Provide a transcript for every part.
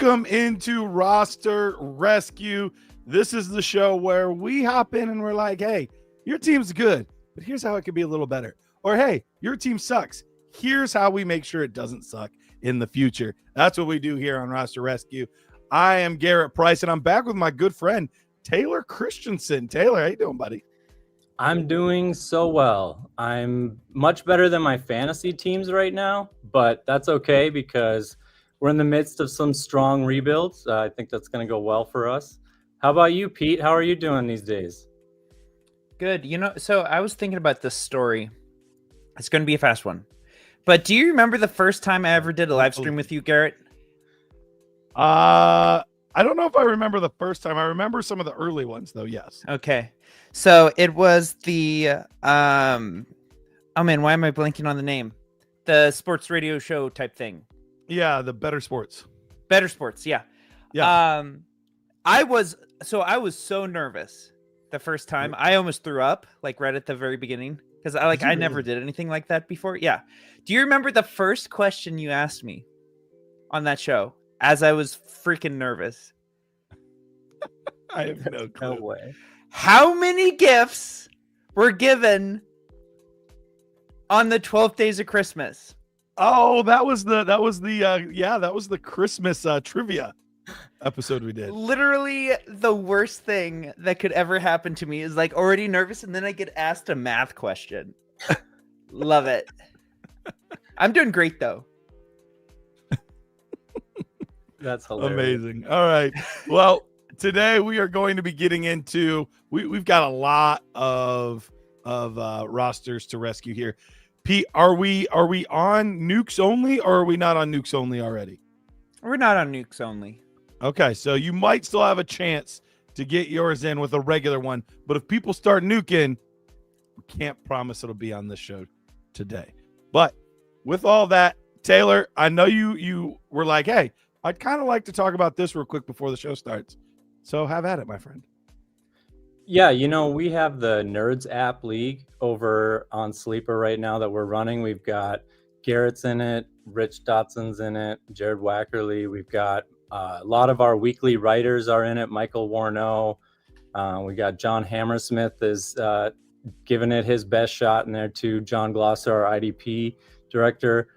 Welcome into Roster Rescue. This is the show where we hop in and we're like, hey, your team's good, but here's how it could be a little better. Or, hey, your team sucks. Here's how we make sure it doesn't suck in the future. That's what we do here on Roster Rescue. I am Garrett Price, and I'm back with my good friend, Taylor Christensen. Taylor, how you doing, buddy? I'm doing so well. I'm much better than my fantasy teams right now, but that's okay because we're in the midst of some strong rebuilds. I think that's going to go well for us. How about you, Pete? How are you doing these days? Good. So I was thinking about this story. It's going to be a fast one. But do you remember the first time I ever did a live stream with you, Garrett? I don't know if I remember the first time. I remember some of the early ones, though, yes. Okay. So it was the, oh man, why am I blanking on the name? The sports radio show type thing. Yeah, the Better Sports. Better Sports, yeah. Yeah. I was so nervous the first time. I almost threw up, like right at the very beginning. Because I never did anything like that before. Yeah. Do you remember the first question you asked me on that show as I was freaking nervous? I have no clue. No way. How many gifts were given on the 12 days of Christmas? Oh, that was the Christmas trivia episode we did. Literally the worst thing that could ever happen to me is like already nervous and then I get asked a math question. Love it. I'm doing great though. That's hilarious. Amazing. All right. Well, today we are going to be getting into we've got a lot of rosters to rescue here. Pete, are we on nukes only or are we not on nukes only already? We're not on nukes only. Okay, so you might still have a chance to get yours in with a regular one, but if people start nuking, we can't promise it'll be on this show today. But with all that, Taylor, I know you were like, hey, I'd kind of like to talk about this real quick before the show starts. So have at it, my friend. Yeah, we have the Nerds app league over on Sleeper right now that we're running. We've got Garrett's in it, Rich Dotson's in it, Jared Wackerly. We've got a lot of our weekly writers are in it. Michael Warno. We got John Hammersmith is giving it his best shot in there too. John Glosser, our IDP director.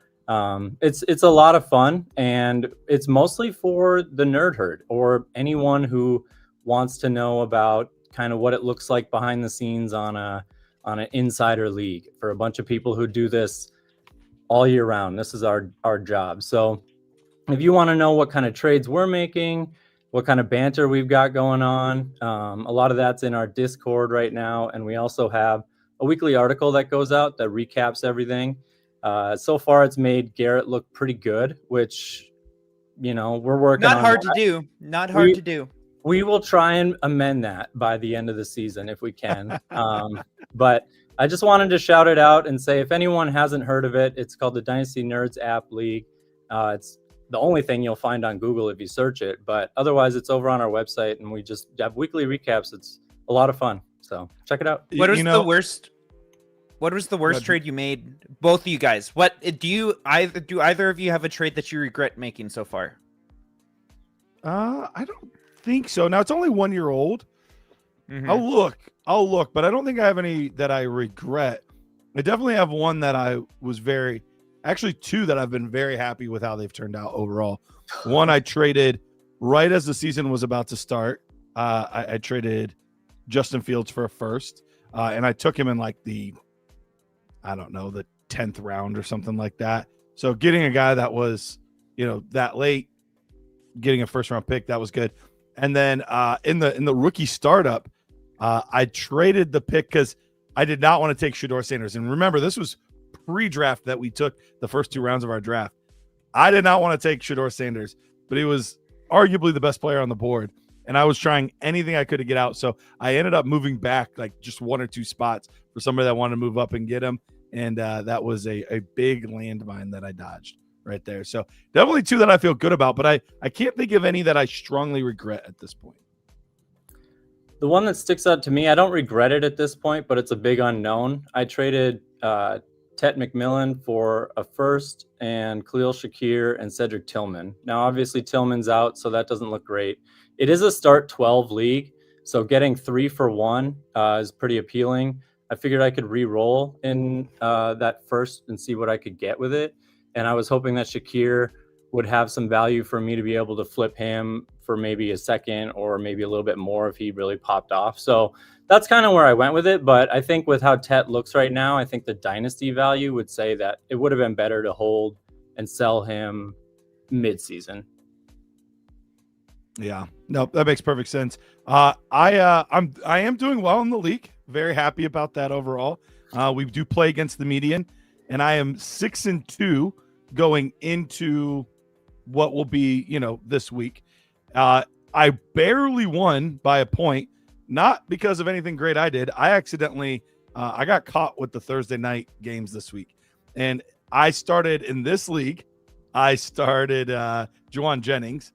It's a lot of fun, and it's mostly for the nerd herd or anyone who wants to know about kind of what it looks like behind the scenes on an insider league for a bunch of people who do this all year round. This is our job. So if you want to know what kind of trades we're making, what kind of banter we've got going on, a lot of that's in our Discord right now. And we also have a weekly article that goes out that recaps everything. So far, it's made Garrett look pretty good, which, we're working on. Not hard to do. Not hard to do. We will try and amend that by the end of the season if we can. But I just wanted to shout it out and say, if anyone hasn't heard of it, it's called the Dynasty Nerds App League. It's the only thing you'll find on Google if you search it. But otherwise, it's over on our website, and we just have weekly recaps. It's a lot of fun. So check it out. What was the worst? What was the worst trade you made? Both of you guys. What do either of you have a trade that you regret making so far? I don't think so. Now it's only 1 year old. Mm-hmm. I'll look, but I don't think I have any that I regret. I definitely have one that I was actually two that I've been very happy with how they've turned out overall. One I traded right as the season was about to start. I traded Justin Fields for a first, and I took him in like the 10th round or something like that. So getting a guy that was, that late, getting a first round pick, that was good. And then in the rookie startup, I traded the pick because I did not want to take Shedeur Sanders. And remember, this was pre-draft that we took the first two rounds of our draft. I did not want to take Shedeur Sanders, but he was arguably the best player on the board. And I was trying anything I could to get out. So I ended up moving back like just one or two spots for somebody that wanted to move up and get him. And that was a big landmine that I dodged right there. So definitely two that I feel good about, but I can't think of any that I strongly regret at this point. The one that sticks out to me, I don't regret it at this point, but it's a big unknown. I traded Tet McMillan for a first, and Khalil Shakir and Cedric Tillman. Now, obviously, Tillman's out, so that doesn't look great. It is a start 12 league, so getting 3 for 1 is pretty appealing. I figured I could re-roll in that first and see what I could get with it. And I was hoping that Shakir would have some value for me to be able to flip him for maybe a second or maybe a little bit more if he really popped off. So that's kind of where I went with it. But I think with how Tet looks right now, I think the dynasty value would say that it would have been better to hold and sell him mid-season. Yeah, no, that makes perfect sense. I am doing well in the league. Very happy about that overall. We do play against the median, and I am 6-2 going into what will be, this week. I barely won by a point, not because of anything great I did. I accidentally, I got caught with the Thursday night games this week, and I started in this league. I started Juwan Jennings.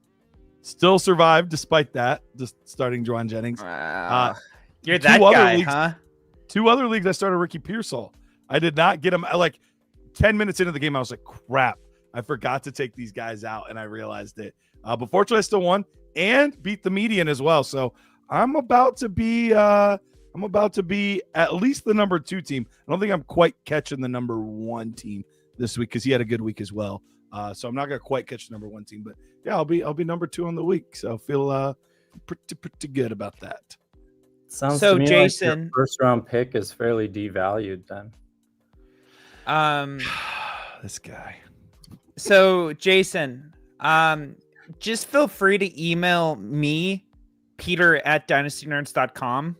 Still survived despite that, just starting Juwan Jennings. Wow. You're that guy, huh? 2 other leagues, I started Ricky Pearsall. I did not get him. Like 10 minutes into the game, I was like, crap, I forgot to take these guys out, and I realized it. But fortunately, I still won and beat the median as well. So I'm about to be at least the number 2 team. I don't think I'm quite catching the number 1 team this week because he had a good week as well. So I'm not gonna quite catch the number 1 team, but yeah, I'll be number 2 on the week. So I feel pretty good about that. Sounds so to me Jason, like your first round pick is fairly devalued then. This guy. So Jason, just feel free to email me, peter@dynastynerds.com.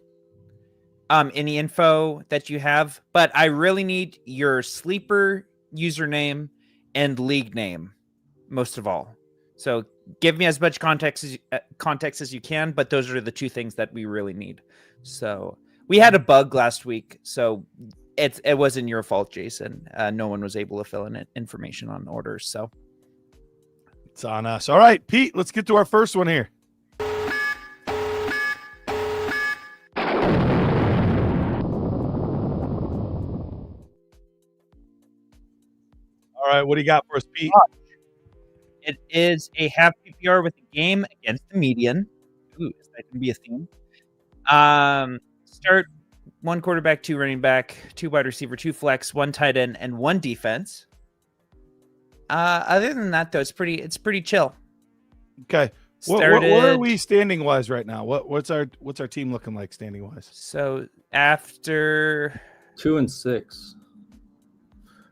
Any info that you have, but I really need your sleeper username and league name most of all. So give me as much context as you can, but those are the 2 things that we really need. So we had a bug last week, so it wasn't your fault, Jason. No one was able to fill in information on orders, so it's on us. All right, Pete, let's get to our first one here. All right, what do you got for us, Pete? It is a half PPR with a game against the median. Ooh, that can be a theme. Start 1 quarterback, 2 running back, 2 wide receiver, 2 flex, 1 tight end, and 1 defense. Other than that, though, it's pretty chill. Okay. Where are we standing wise right now? What's our team looking like standing wise? So after 2-6.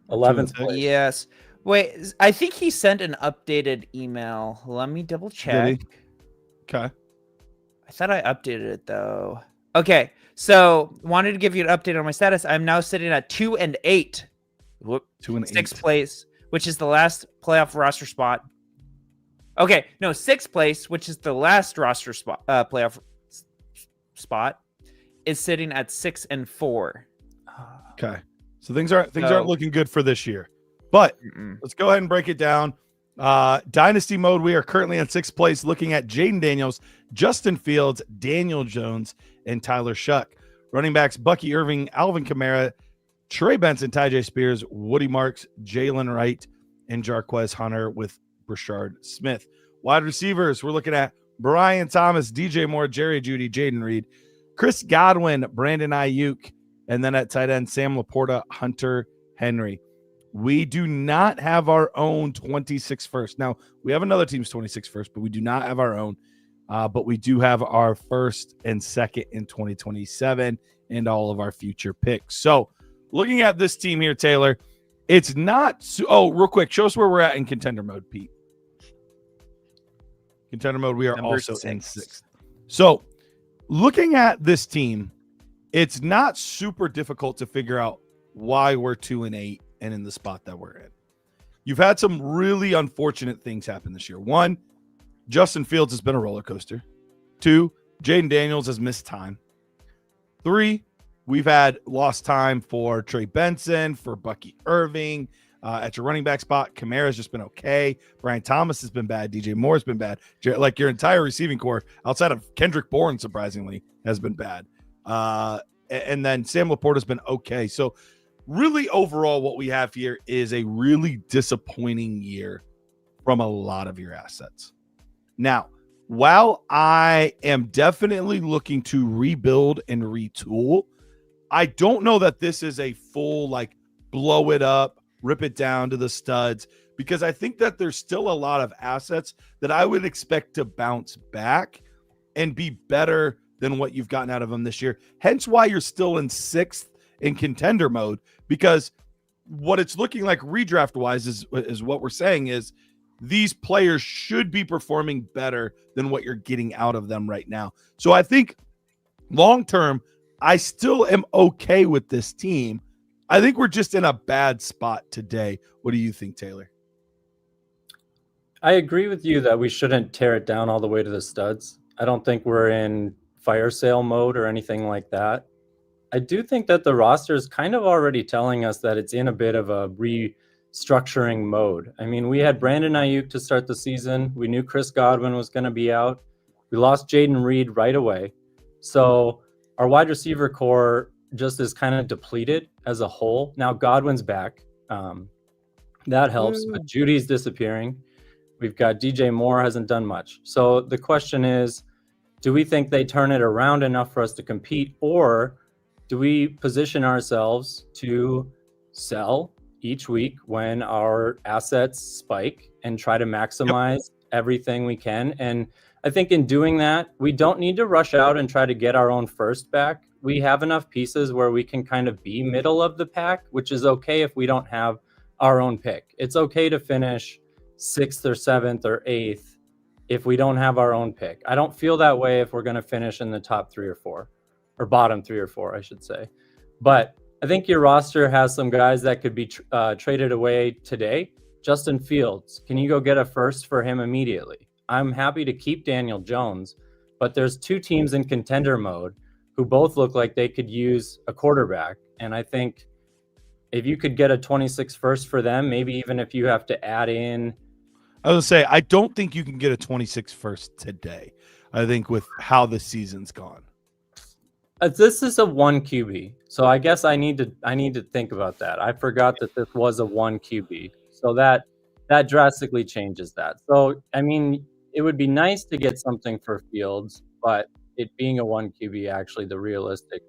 11th place. Yes. Wait, I think he sent an updated email. Let me double check. Okay. I thought I updated it though. Okay. So wanted to give you an update on my status. I'm now sitting at 2-8. Whoop. 2-8. 6th place, which is the last playoff roster spot. Okay, no, 6th place, which is the last roster spot, playoff spot, is sitting at 6-4. Okay, so things aren't looking good for this year. But let's go ahead and break it down. Dynasty mode, we are currently in 6th place, looking at Jaden Daniels, Justin Fields, Daniel Jones, and Tyler Shuck. Running backs, Bucky Irving, Alvin Kamara, Trey Benson, Tyjae Spears, Woody Marks, Jalen Wright, and Jarquez Hunter with Brashard Smith. Wide receivers, we're looking at Brian Thomas, DJ Moore, Jerry Jeudy, Jaden Reed, Chris Godwin, Brandon Ayuk, and then at tight end, Sam Laporta, Hunter Henry. We do not have our own 26 first. Now, we have another team's 26 first, but we do not have our own. But we do have our first and second in 2027 and all of our future picks. So looking at this team here, Taylor, it's not real quick, show us where we're at in contender mode, Pete. Contender mode, we are Number also 6. in 6th. So looking at this team, it's not super difficult to figure out why we're 2-8 and in the spot that we're in. You've had some really unfortunate things happen this year. 1, Justin Fields has been a roller coaster. 2, Jaden Daniels has missed time. 3, we've had lost time for Trey Benson, for Bucky Irving. At your running back spot, Kamara's just been okay. Brian Thomas has been bad. DJ Moore's been bad. Like your entire receiving core, outside of Kendrick Bourne, surprisingly, has been bad. And then Sam Laporta's been okay. So really overall what we have here is a really disappointing year from a lot of your assets. Now, while I am definitely looking to rebuild and retool, I don't know that this is a full like blow it up, rip it down to the studs, because I think that there's still a lot of assets that I would expect to bounce back and be better than what you've gotten out of them this year. Hence why you're still in 6th in contender mode, because what it's looking like redraft wise is what we're saying is these players should be performing better than what you're getting out of them right now. So I think long term, I still am okay with this team. I think we're just in a bad spot today. What do you think, Taylor? I agree with you that we shouldn't tear it down all the way to the studs. I don't think we're in fire sale mode or anything like that. I do think that the roster is kind of already telling us that it's in a bit of a restructuring mode. I mean, we had Brandon Ayuk to start the season. We knew Chris Godwin was going to be out. We lost Jaden Reed right away. So our wide receiver core just is kind of depleted as a whole. Now Godwin's back. That helps, but Judy's disappearing. We've got DJ Moore hasn't done much. So the question is, do we think they turn it around enough for us to compete, or do we position ourselves to sell each week when our assets spike and try to maximize everything we can? And I think in doing that, we don't need to rush out and try to get our own first back. We have enough pieces where we can kind of be middle of the pack, which is okay if we don't have our own pick. It's okay to finish 6th or 7th or 8th if we don't have our own pick. I don't feel that way if we're going to finish in the top 3 or 4, or bottom 3 or 4, I should say. But I think your roster has some guys that could be traded away today. Justin Fields, can you go get a first for him immediately? I'm happy to keep Daniel Jones, but there's 2 teams in contender mode who both look like they could use a quarterback. And I think if you could get a 26 first for them, maybe even if you have to add in. I was gonna say, I don't think you can get a 26 first today. I think with how the season's gone. This is a 1 QB, so I guess I need to think about that. I forgot that this was a 1 QB, so that drastically changes that. So I mean, it would be nice to get something for Fields, but it being a 1 QB, actually, the realistic,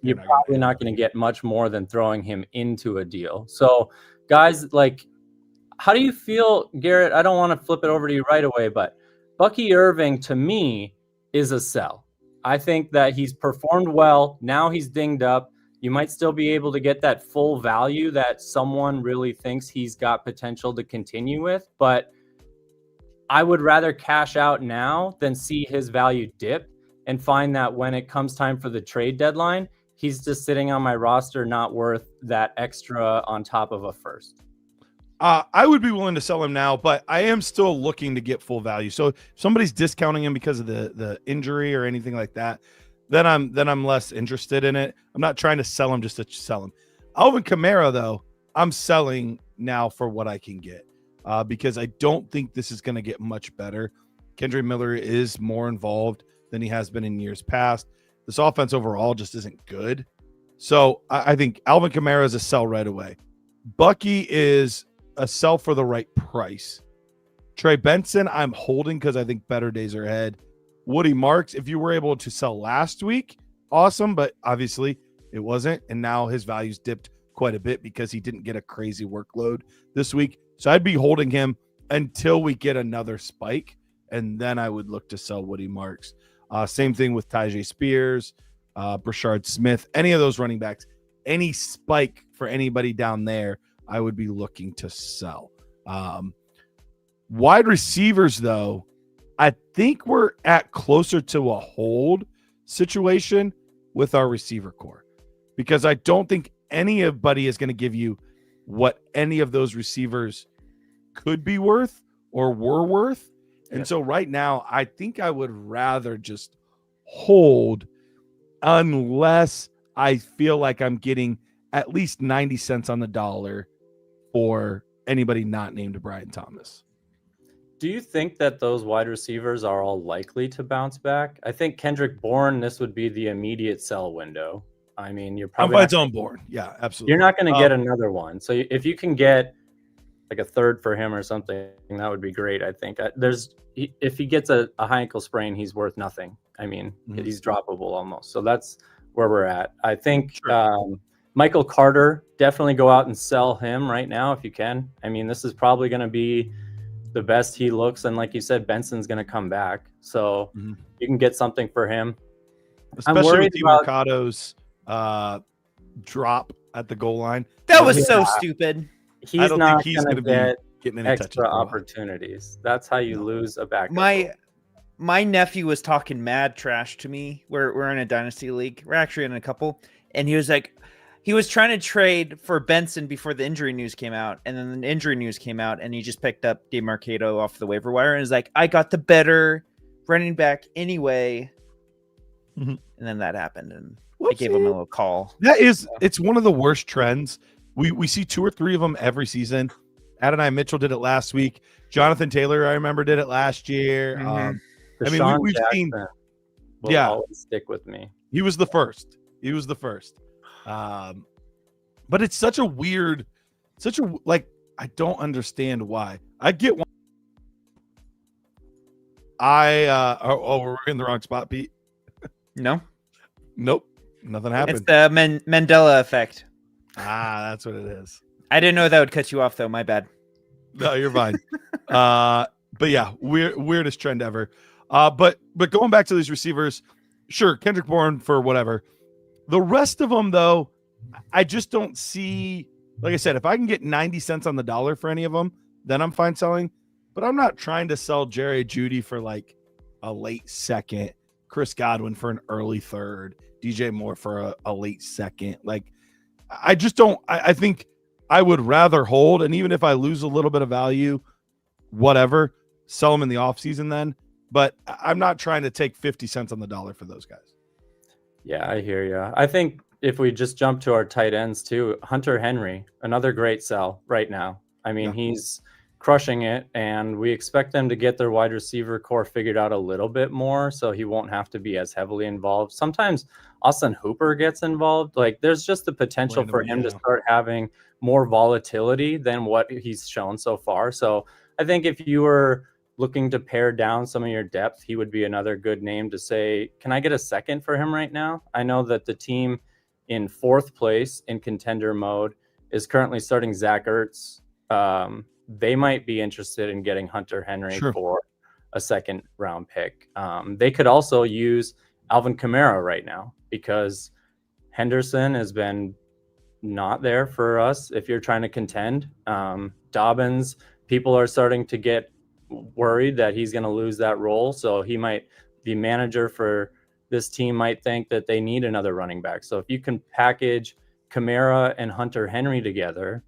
you're probably not going to get much more than throwing him into a deal. So, guys, like, how do you feel, Garrett? I don't want to flip it over to you right away, but Bucky Irving, to me, is a sell. I think that he's performed well. Now he's dinged up. You might still be able to get that full value that someone really thinks he's got potential to continue with, but I would rather cash out now than see his value dip and find that when it comes time for the trade deadline, he's just sitting on my roster, not worth that extra on top of a first. I would be willing to sell him now, but I am still looking to get full value. So if somebody's discounting him because of the injury or anything like that, then I'm less interested in it. I'm not trying to sell him just to sell him. Alvin Kamara, though, I'm selling now for what I can get because I don't think this is going to get much better. Kendra Miller is more involved than he has been in years past. This offense overall just isn't good. So I think Alvin Kamara is a sell right away. Bucky is a sell for the right price. Trey Benson, I'm holding because I think better days are ahead. Woody Marks, if you were able to sell last week, awesome, but obviously it wasn't. And now his value's dipped quite a bit because he didn't get a crazy workload this week. So I'd be holding him until we get another spike, and then I would look to sell Woody Marks. Same thing with Tyjae Spears, Brashard Smith, any of those running backs, any spike for anybody down there, I would be looking to sell. Wide receivers, though, I think we're at closer to a hold situation with our receiver core because I don't think anybody is going to give you what any of those receivers could be worth or were worth. And so right now, I think I would rather just hold unless I feel like I'm getting at least 90 cents on the dollar for anybody not named Brian Thomas. Do you think that those wide receivers are all likely to bounce back? I think Kendrick Bourne, this would be the immediate sell window. I mean, you're On probably by not its own board. Yeah, absolutely. You're not going to get another one. So if you can get like a third for him or something, that would be great. I think if he gets a high ankle sprain, he's worth nothing. I mean, he's droppable almost. So that's where we're at. I think Michael Carter, definitely go out and sell him right now if you can. I mean, this is probably going to be the best he looks. And like you said, Benson's going to come back. So you can get something for him. Especially with Mercado's drop at the goal line. That was so stupid. He's not going to get getting any extra opportunities. That's how you lose a backup. My nephew was talking mad trash to me. We're in a dynasty league. We're actually in a couple, and he was like, he was trying to trade for Benson before the injury news came out, and then the injury news came out, and he just picked up DeMarcado off the waiver wire, and is like, I got the better running back anyway. And then that happened, and I gave him a little call. It's one of the worst trends. We see 2 or 3 of them every season. Adonai Mitchell did it last week. Jonathan Taylor, I remember, did it last year. I mean, we've seen. Will always stick with me. He was the first. But it's such a weird, I don't understand why. I get one. We're in the wrong spot, Pete. No. Nope. Nothing happened. It's the Mandela effect. That's what it is. I didn't know that would cut you off, though. My bad. No, you're fine. But yeah, weirdest trend ever. But going back to these receivers, sure, Kendrick Bourne for whatever. The rest of them, though, I just don't see. Like I said, if I can get 90 cents on the dollar for any of them, then I'm fine selling. But I'm not trying to sell Jerry Jeudy for like a late second, Chris Godwin for an early third, DJ Moore for a late second. Like, I just don't. I think I would rather hold, and even if I lose a little bit of value, whatever, sell them in the offseason then. But I'm not trying to take 50 cents on the dollar for those guys. Yeah, I hear you. I think if we just jump to our tight ends too, Hunter Henry, another great sell right now. I mean, he's crushing it, and we expect them to get their wide receiver core figured out a little bit more, so he won't have to be as heavily involved. Sometimes Austin Hooper gets involved. Like, there's just the potential for him to start having more volatility than what he's shown so far. So I think if you were looking to pare down some of your depth, he would be another good name to say, can I get a second for him right now? I know that the team in 4th place in contender mode is currently starting Zach Ertz. They might be interested in getting Hunter Henry for a 2nd round pick. They could also use Alvin Kamara right now because Henderson has been not there for us if you're trying to contend. Dobbins, people are starting to get worried that he's going to lose that role. So the manager for this team might think that they need another running back. So if you can package Kamara and Hunter Henry together,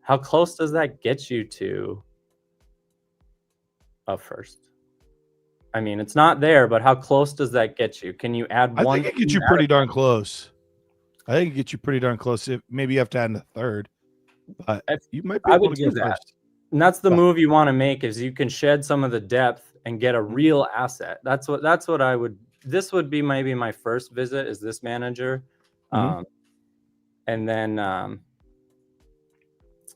how close does that get you to a first? I mean, it's not there, but how close does that get you? Can you add one? I think it gets you pretty darn close. If maybe you have to add in a third, but you might be able to get that. First. And that's the move you want to make, is you can shed some of the depth and get a real asset. That's what I would. This would be maybe my first visit is this manager, and then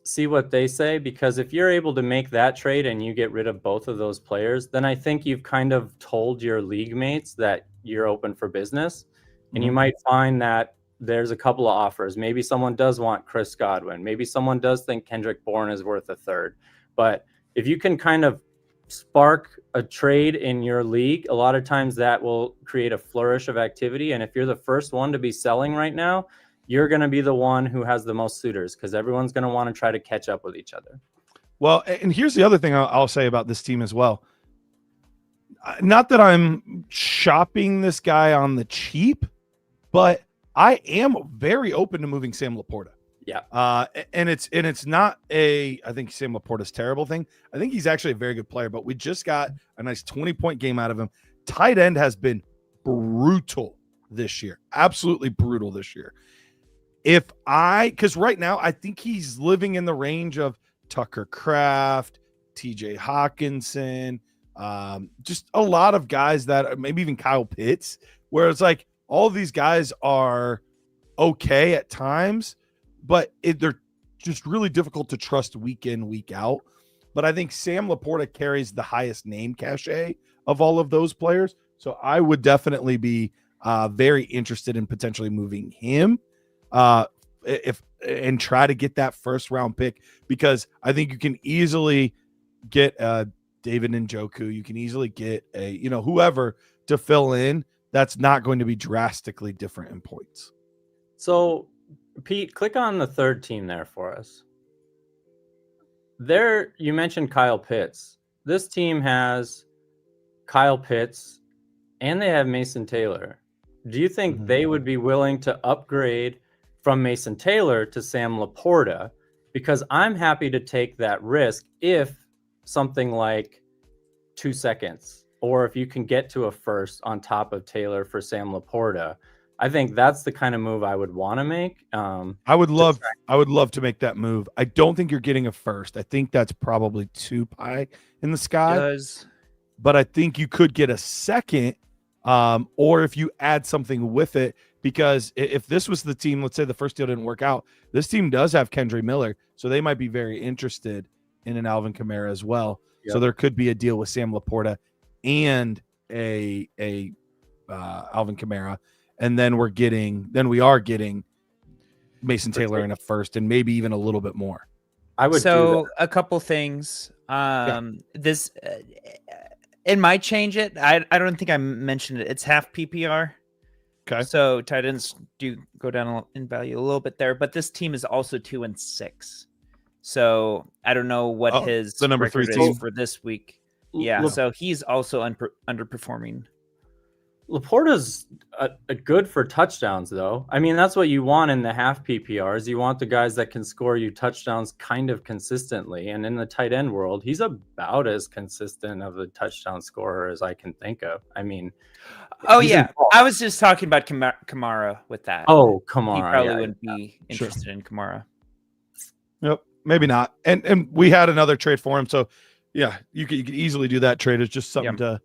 see what they say, because if you're able to make that trade and you get rid of both of those players, then I think you've kind of told your league mates that you're open for business, and you might find that there's a couple of offers. Maybe someone does want Chris Godwin. Maybe someone does think Kendrick Bourne is worth a third. But if you can kind of spark a trade in your league, a lot of times that will create a flourish of activity. And if you're the first one to be selling right now, you're going to be the one who has the most suitors, because everyone's going to want to try to catch up with each other. Well, and here's the other thing I'll say about this team as well. Not that I'm shopping this guy on the cheap, but I am very open to moving Sam Laporta. Yeah. And it's not I think Sam Laporta's terrible thing. I think he's actually a very good player, but we just got a nice 20-point game out of him. Tight end has been brutal this year. Absolutely brutal this year. Because right now I think he's living in the range of Tucker Kraft, TJ Hawkinson, just a lot of guys that maybe even Kyle Pitts, where it's like all of these guys are okay at times, but they're just really difficult to trust week in, week out. But I think Sam Laporta carries the highest name cachet of all of those players. So I would definitely be very interested in potentially moving him and try to get that first round pick, because I think you can easily get David Njoku. You can easily get whoever to fill in that's not going to be drastically different in points. So, Pete, click on the third team there for us. There, you mentioned Kyle Pitts. This team has Kyle Pitts and they have Mason Taylor. Do you think they would be willing to upgrade from Mason Taylor to Sam Laporta? Because I'm happy to take that risk if something like 2 seconds, or if you can get to a first on top of Taylor for Sam Laporta. I think that's the kind of move I would want to make. I would love to make that move. I don't think you're getting a first. I think that's probably too pie in the sky. But I think you could get a second, or if you add something with it, because if this was the team, let's say the first deal didn't work out, this team does have Kendry Miller, so they might be very interested in an Alvin Kamara as well. Yep. So there could be a deal with Sam Laporta and a Alvin Kamara. And then we are getting Mason Taylor in a first, and maybe even a little bit more. I would. So a couple things. This it might change it. I don't think I mentioned it. It's half PPR. Okay. So tight ends do go down in value a little bit there, but this team is also 2-6. So I don't know what the number 3 team is for this week. Yeah. So he's also underperforming. Laporta's a good for touchdowns, though. I mean, that's what you want in the half PPRs. You want the guys that can score you touchdowns kind of consistently. And in the tight end world, he's about as consistent of a touchdown scorer as I can think of. I mean, I was just talking about Kamara with that. Oh, Kamara. He probably wouldn't be interested in Kamara. Yep, maybe not. And we had another trade for him, so yeah, you could easily do that trade. It's just something to.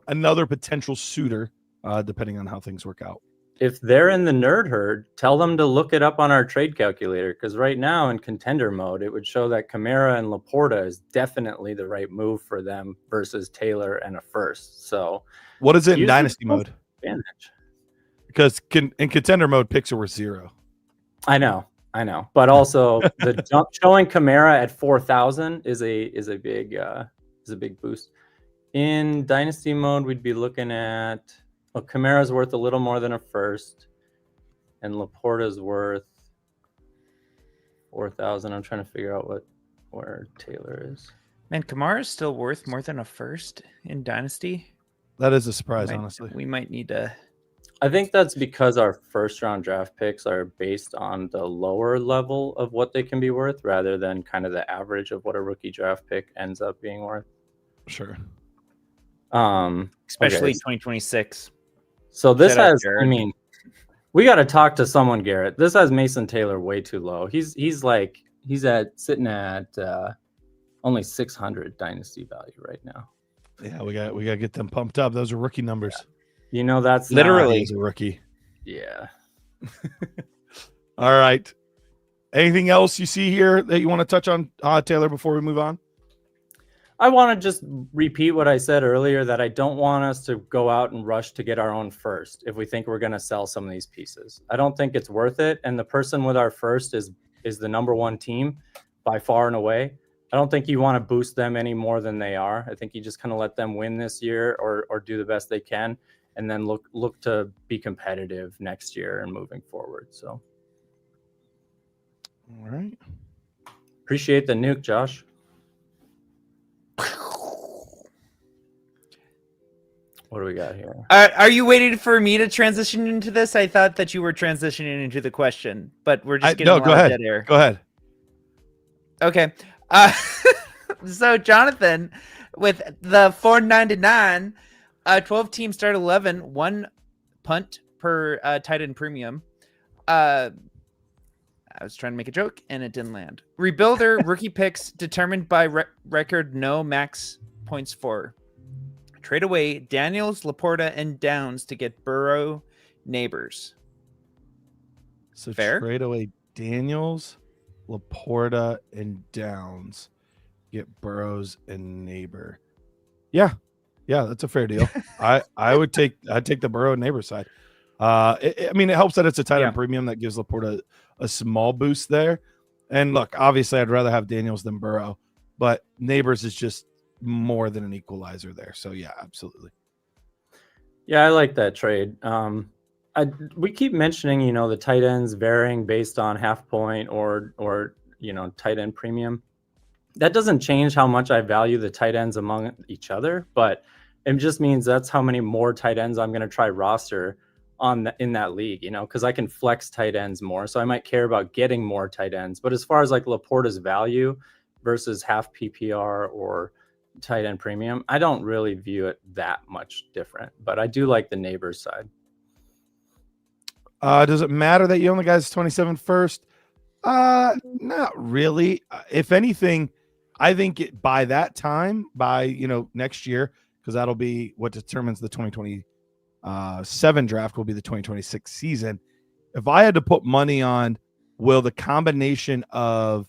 Another potential suitor, depending on how things work out. If they're in the nerd herd, tell them to look it up on our trade calculator, because right now in contender mode, it would show that Kamara and Laporta is definitely the right move for them versus Taylor and a first. So what is it in dynasty mode? Advantage. Because in contender mode, picks are worth 0. I know. But also the jump showing Kamara at 4,000 is a big boost. In dynasty mode, we'd be looking at Kamara's worth a little more than a first, and Laporta's worth 4,000. I'm trying to figure out where Taylor is. Man, Kamara's still worth more than a first in dynasty. That is a surprise, honestly. We might need to. I think that's because our first round draft picks are based on the lower level of what they can be worth, rather than kind of the average of what a rookie draft pick ends up being worth. Sure. Especially 2026. So this has, I mean, we got to talk to someone, Garrett. This has Mason Taylor way too low. He's sitting at only 600 dynasty value right now. Yeah, we got to get them pumped up. Those are rookie numbers. Yeah. That's literally a rookie. Yeah. All right. Anything else you see here that you want to touch on, Taylor, before we move on? I want to just repeat what I said earlier, that I don't want us to go out and rush to get our own first if we think we're going to sell some of these pieces. I don't think it's worth it. And the person with our first is the number one team by far and away. I don't think you want to boost them any more than they are. I think you just kind of let them win this year or do the best they can, and then look to be competitive next year and moving forward. So, all right. Appreciate the nuke, Josh. What do we got here? Are you waiting for me to transition into this? I thought that you were transitioning into the question, but we're just getting a lot of dead air. Go ahead. Okay. So Jonathan, with the 499, 12 team start 11, 1 punt per tight end premium. I was trying to make a joke and it didn't land. Rebuilder rookie picks determined by record, no max points for. Trade away Daniels, Laporta, and Downs to get Burrow, Neighbors. So Fair. trade away Daniels, Laporta, and Downs. Get Burrows and Neighbor. Yeah, that's a fair deal. I'd take the Burrow and Neighbor side. I mean, it helps that it's a tight end premium that gives Laporta a small boost there. And look, obviously, I'd rather have Daniels than Burrow, but Neighbors is just more than an equalizer there. So yeah, absolutely. Yeah, I like that trade. We keep mentioning, the tight ends varying based on half point or tight end premium. That doesn't change how much I value the tight ends among each other, but it just means that's how many more tight ends I'm going to try roster in that league, because I can flex tight ends more. So I might care about getting more tight ends. But as far as like Laporta's value versus half PPR or tight end premium, I don't really view it that much different, but I do like the Neighbors side. Does it matter that you own the guys 27 first? Not really. If anything, I think by that time, next year, because that'll be what determines the 2027 draft will be the 2026 season. If I had to put money on, will the combination of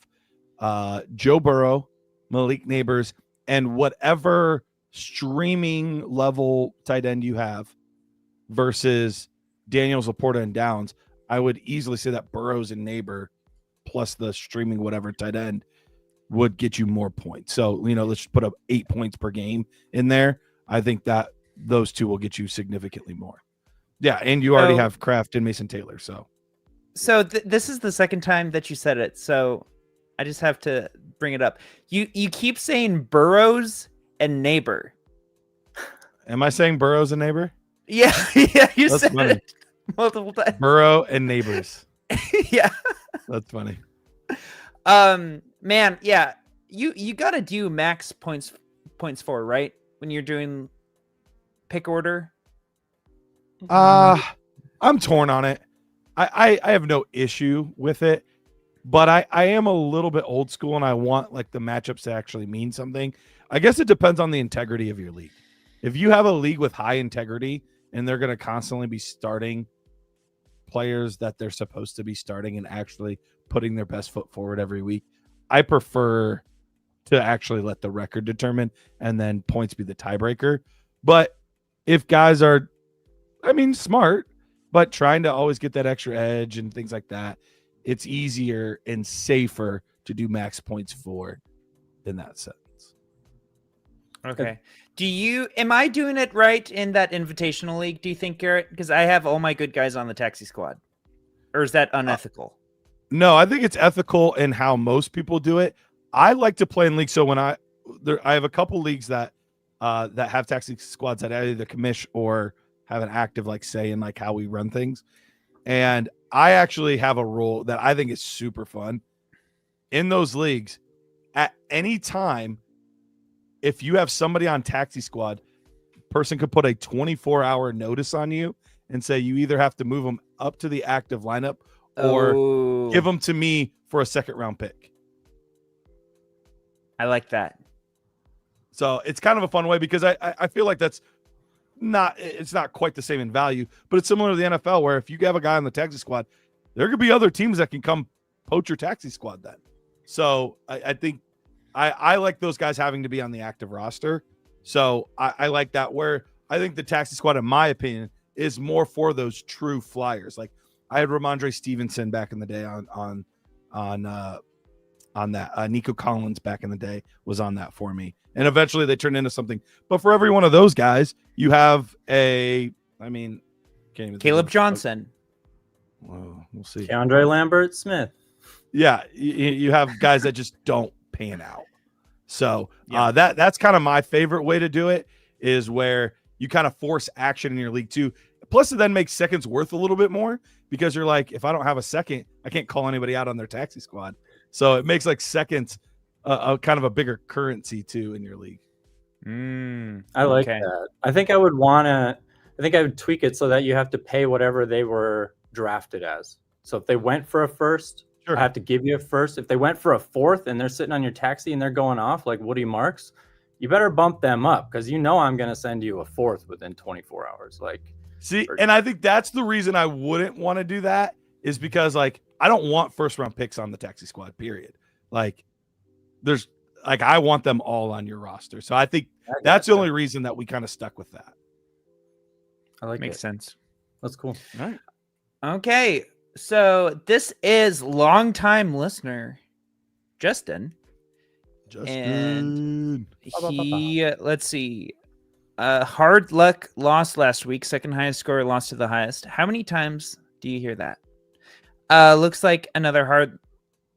Joe Burrow, Malik Neighbors, and whatever streaming level tight end you have versus Daniels, Laporta, and Downs, I would easily say that Burrows and Neighbor plus the streaming whatever tight end would get you more points. So, let's just put up 8 points per game in there. I think that those two will get you significantly more. Yeah, and you already have Kraft and Mason Taylor. So this is the second time that you said it. So I just have to bring it up. You keep saying Burrows and Neighbor. Am I saying Burrows and Neighbor? Yeah, you That's said funny. it multiple times. Burrow and Neighbors. Yeah. That's funny. Man, yeah. You got to do max points for, right? When you're doing pick order. I'm torn on it. I have no issue with it, but I am a little bit old school and I want like the matchups to actually mean something. I guess it depends on the integrity of your league. If you have a league with high integrity and they're going to constantly be starting players that they're supposed to be starting and actually putting their best foot forward every week, I prefer to actually let the record determine and then points be the tiebreaker. But if guys are, smart, but trying to always get that extra edge and things like that, it's easier and safer to do max points for in that sense. Okay. Am I doing it right in that invitational league, do you think, Garrett? Because I have all my good guys on the taxi squad. Or is that unethical? No, I think it's ethical in how most people do it. I like to play in leagues. So when I have a couple leagues that have taxi squads that either commish or have an active say in how we run things. And I actually have a rule that I think is super fun. In those leagues, at any time, if you have somebody on taxi squad, person could put a 24-hour notice on you and say you either have to move them up to the active lineup or give them to me for a second round pick. I like that. So it's kind of a fun way because I feel like it's not quite the same in value, but it's similar to the NFL where if you have a guy on the taxi squad, there could be other teams that can come poach your taxi squad then. So I think I like those guys having to be on the active roster. So I like that, where I think the taxi squad, in my opinion, is more for those true flyers. Like I had Ramondre Stevenson back in the day on that. Nico Collins back in the day was on that for me. And eventually they turned into something. But for every one of those guys, you have Caleb Johnson. Whoa, we'll see. Keandre Lambert Smith. Yeah, you have guys that just don't pan out. So that's kind of my favorite way to do it, is where you kind of force action in your league too. Plus, it then makes seconds worth a little bit more because you're like, if I don't have a second, I can't call anybody out on their taxi squad. So it makes seconds a kind of a bigger currency too in your league. I like that. I think I would tweak it so that you have to pay whatever they were drafted as. So if they went for a first, sure, I have to give you a first. If they went for a fourth and they're sitting on your taxi and they're going off like Woody Marks, you better bump them up because I'm going to send you a fourth within 24 hours. See, and I think that's the reason I wouldn't want to do that, is because like I don't want first round picks on the taxi squad, period. Like I want them all on your roster. So I think that's the only reason that we kind of stuck with that. I like Makes it. sense. That's cool. All right. Okay. So this is longtime listener, Justin. And he, let's see, hard luck lost last week, second highest score, lost to the highest. How many times do you hear that? Looks like another hard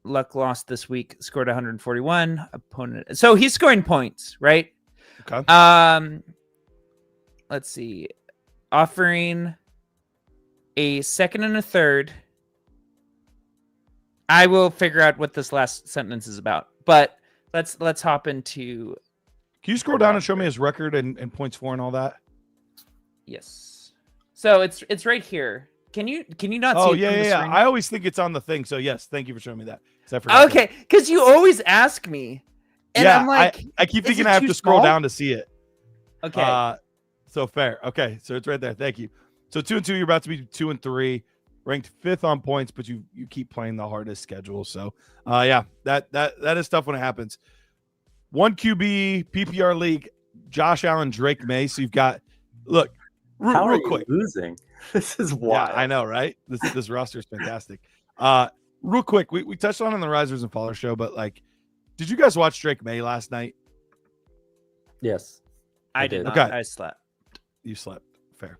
luck lost this week, scored 141 opponent. So he's scoring points, right? Okay. Let's see, offering a second and a third. I will figure out what this last sentence is about, but let's hop into. Can you scroll down and show me his record and points for and all that? Yes. So it's right here. Can you not see? Oh it yeah, from the yeah. screen? I always think it's on the thing. So yes, thank you for showing me that. Okay, because you always ask me, and yeah, I'm like, I keep is thinking it I have too to scroll small? down to see it. Okay. So fair. Okay, so it's right there. Thank you. So 2-2, you're about to be 2-3, ranked 5th on points, but you keep playing the hardest schedule. So yeah, that is tough when it happens. 1 QB PPR league, Josh Allen, Drake May. So you've got real quick. Losing. This is wild. Yeah, I know, right? This roster is fantastic. Real quick, we touched on it in the Risers and Fallers show, but like, did you guys watch Drake May last night? Yes. I did not. Okay. I slept. You slept. Fair.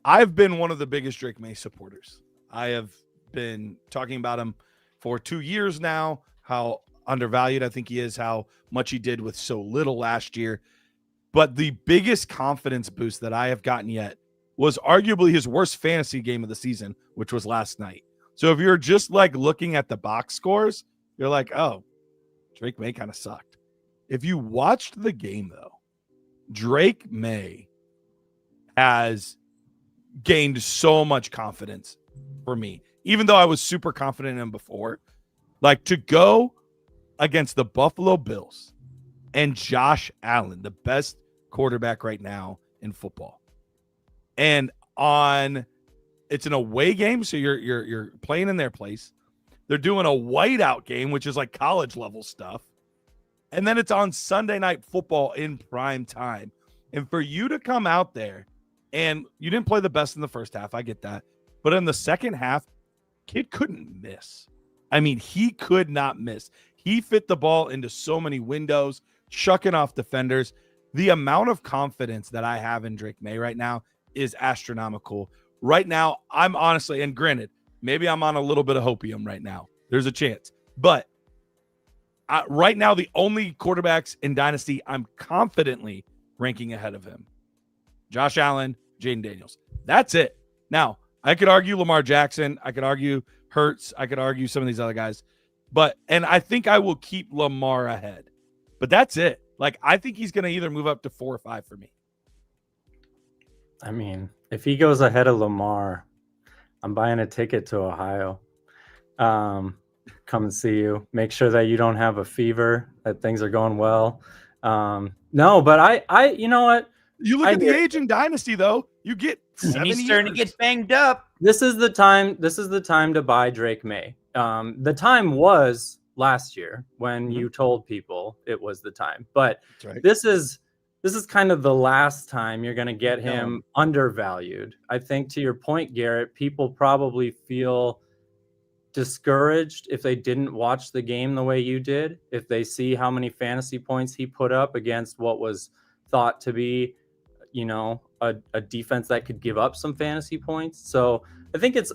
I've been one of the biggest Drake May supporters. I have been talking about him for 2 years now, how undervalued I think he is, how much he did with so little last year. But the biggest confidence boost that I have gotten yet was arguably his worst fantasy game of the season, which was last night. So if you're just like looking at the box scores, you're like, oh, Drake May kind of sucked. If you watched the game, though, Drake May has gained so much confidence for me, even though I was super confident in him before. Like, to go against the Buffalo Bills and Josh Allen, the best quarterback right now in football, and it's an away game, so you're playing in their place. They're doing a whiteout game, which is like college level stuff. And then it's on Sunday Night Football in prime time. And for you to come out there, and you didn't play the best in the first half, I get that. But in the second half, kid couldn't miss. I mean, he could not miss. He fit the ball into so many windows, shucking off defenders. The amount of confidence that I have in Drake May right now is astronomical. Right now, I'm honestly, and granted, maybe I'm on a little bit of hopium right now. There's a chance. But right now, the only quarterbacks in Dynasty I'm confidently ranking ahead of him: Josh Allen, Jaden Daniels. That's it. Now, I could argue Lamar Jackson. I could argue Hurts. I could argue some of these other guys. And I think I will keep Lamar ahead. But that's it. Like, I think he's going to either move up to 4 or 5 for me. I mean, if he goes ahead of Lamar, I'm buying a ticket to Ohio. Come and see you. Make sure that you don't have a fever, that things are going well. No, but I you know what? You look at the age in Dynasty, though. You get 7 He's starting to get banged up. This is the time to buy Drake May. The time was last year when you told people it was the time. But right. This is kind of the last time you're going to get him undervalued. I think, to your point, Garrett, people probably feel discouraged if they didn't watch the game the way you did, if they see how many fantasy points he put up against what was thought to be, a defense that could give up some fantasy points. So I think it's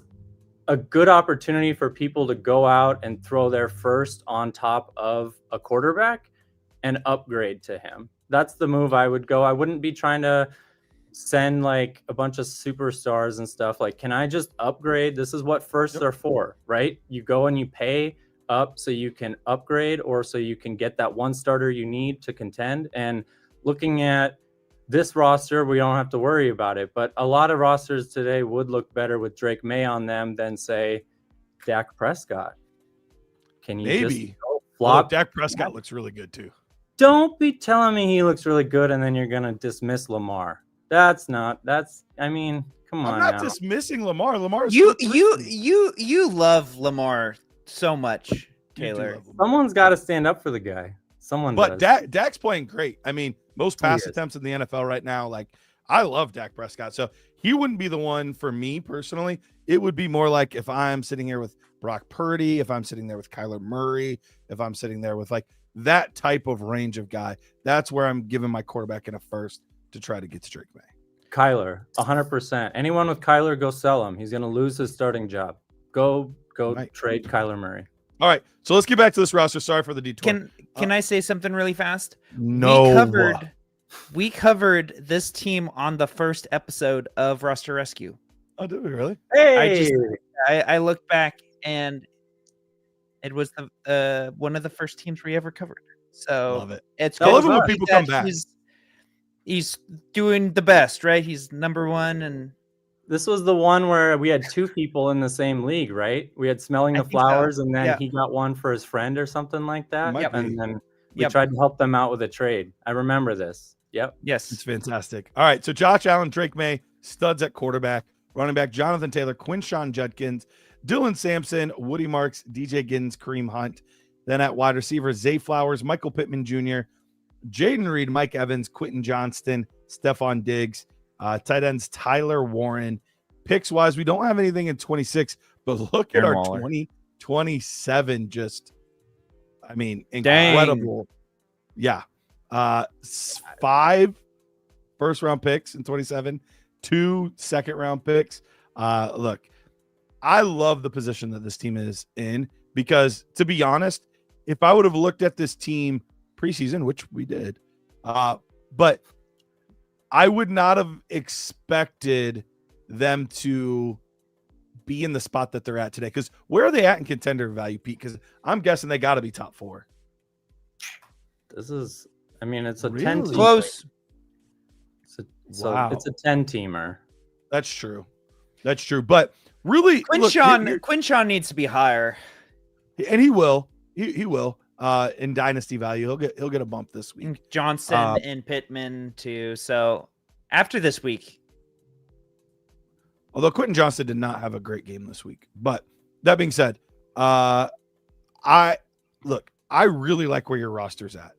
a good opportunity for people to go out and throw their first on top of a quarterback and upgrade to him. That's the move I would go. I wouldn't be trying to send like a bunch of superstars and stuff. Like, can I just upgrade? This is what firsts are for, right? You go and you pay up so you can upgrade, or so you can get that one starter you need to contend. And looking at this roster, we don't have to worry about it. But a lot of rosters today would look better with Drake May on them than, say, Dak Prescott. Can you just flop? Dak Prescott looks really good too. Don't be telling me he looks really good and then you're going to dismiss Lamar. I mean, Come I'm on not now. dismissing Lamar. Lamar is You still you Christian. you love Lamar so much, You do Taylor. love Lamar. Someone's got to stand up for the guy. Someone But does. Dak's playing great. I mean, most He pass is. attempts in the NFL right now. Like, I love Dak Prescott. So he wouldn't be the one for me personally. It would be more like if I'm sitting here with Brock Purdy, if I'm sitting there with Kyler Murray, if I'm sitting there with like that type of range of guy. That's where I'm giving my quarterback in a first to try to get to Drake May. Kyler, 100%. Anyone with Kyler, go sell him. He's going to lose his starting job. Go Right. trade Kyler Murray. All right, so let's get back to this roster. Sorry for the detour. Can I say something really fast? No. We covered this team on the first episode of Roster Rescue. Oh, did we really? Hey, I look back and it was the one of the first teams we ever covered. So Love it. it's I good love it to when see people that come back. He's doing the best, right? He's number one, and this was the one where we had two people in the same league, right? We had Smelling I the think so. Flowers, and then Yeah. he got one for his friend or something like that. Might be. And then we Yep. tried to help them out with a trade. I remember this. Yep. It's yes, fantastic. All right, so Josh Allen, Drake May, studs at quarterback, running back Jonathan Taylor, Quinshawn Judkins, Dylan Sampson, Woody Marks, DJ Giddens, Kareem Hunt. Then at wide receiver, Zay Flowers, Michael Pittman Jr., Jaden Reed, Mike Evans, Quentin Johnston, Stephon Diggs, tight ends Tyler Warren. Picks wise, we don't have anything in 26, but look at Darren our Waller. 2027. Just, I mean, Dang. incredible. Yeah. 5 first round picks in 27, 2 second round picks. Look, I love the position that this team is in because, to be honest, if I would have looked at this team preseason, which we did, but I would not have expected them to be in the spot that they're at today. Because where are they at in contender value, Pete? Because I'm guessing they got to be top 4. This is, I mean, it's a Really? 10 team. close. Wow. It's a 10 teamer. That's true. That's true. But really, look, Quinshawn needs to be higher. and he will. He will. In dynasty value, he'll get a bump this week. Johnson and Pittman too. So after this week, Although Quentin Johnston did not have a great game this week. But that being said, I really like where your roster's at.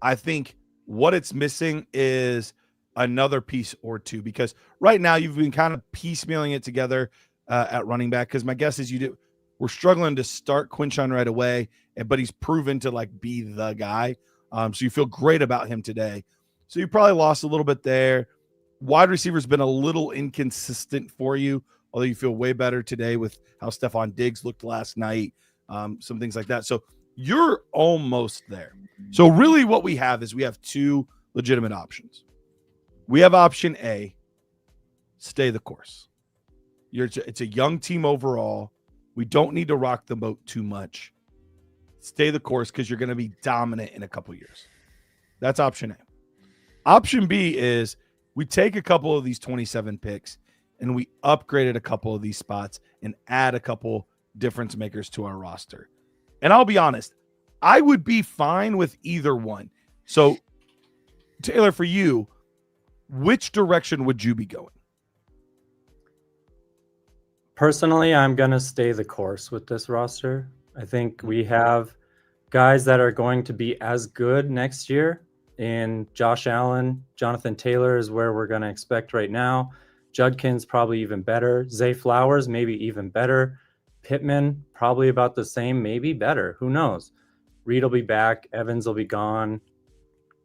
I think what it's missing is another piece or two, because right now you've been kind of piecemealing it together at running back. Because my guess is we're struggling to start Quinshawn right away, but he's proven to like be the guy. So you feel great about him today. So you probably lost a little bit there. Wide receiver's been a little inconsistent for you, although you feel way better today with how Stephon Diggs looked last night, some things like that. So you're almost there. So really what we have is we have 2 legitimate options. We have option A, stay the course. It's a young team overall. We don't need to rock the boat too much. Stay the course because you're going to be dominant in a couple years. That's option A. Option B is we take a couple of these 27 picks and we upgraded a couple of these spots and add a couple difference makers to our roster. And I'll be honest, I would be fine with either one. So, Taylor, for you, which direction would you be going? Personally, I'm going to stay the course with this roster. I think we have guys that are going to be as good next year. In Josh Allen, Jonathan Taylor is where we're going to expect right now. Judkins probably even better. Zay Flowers maybe even better. Pittman probably about the same, maybe better. Who knows? Reed will be back. Evans will be gone.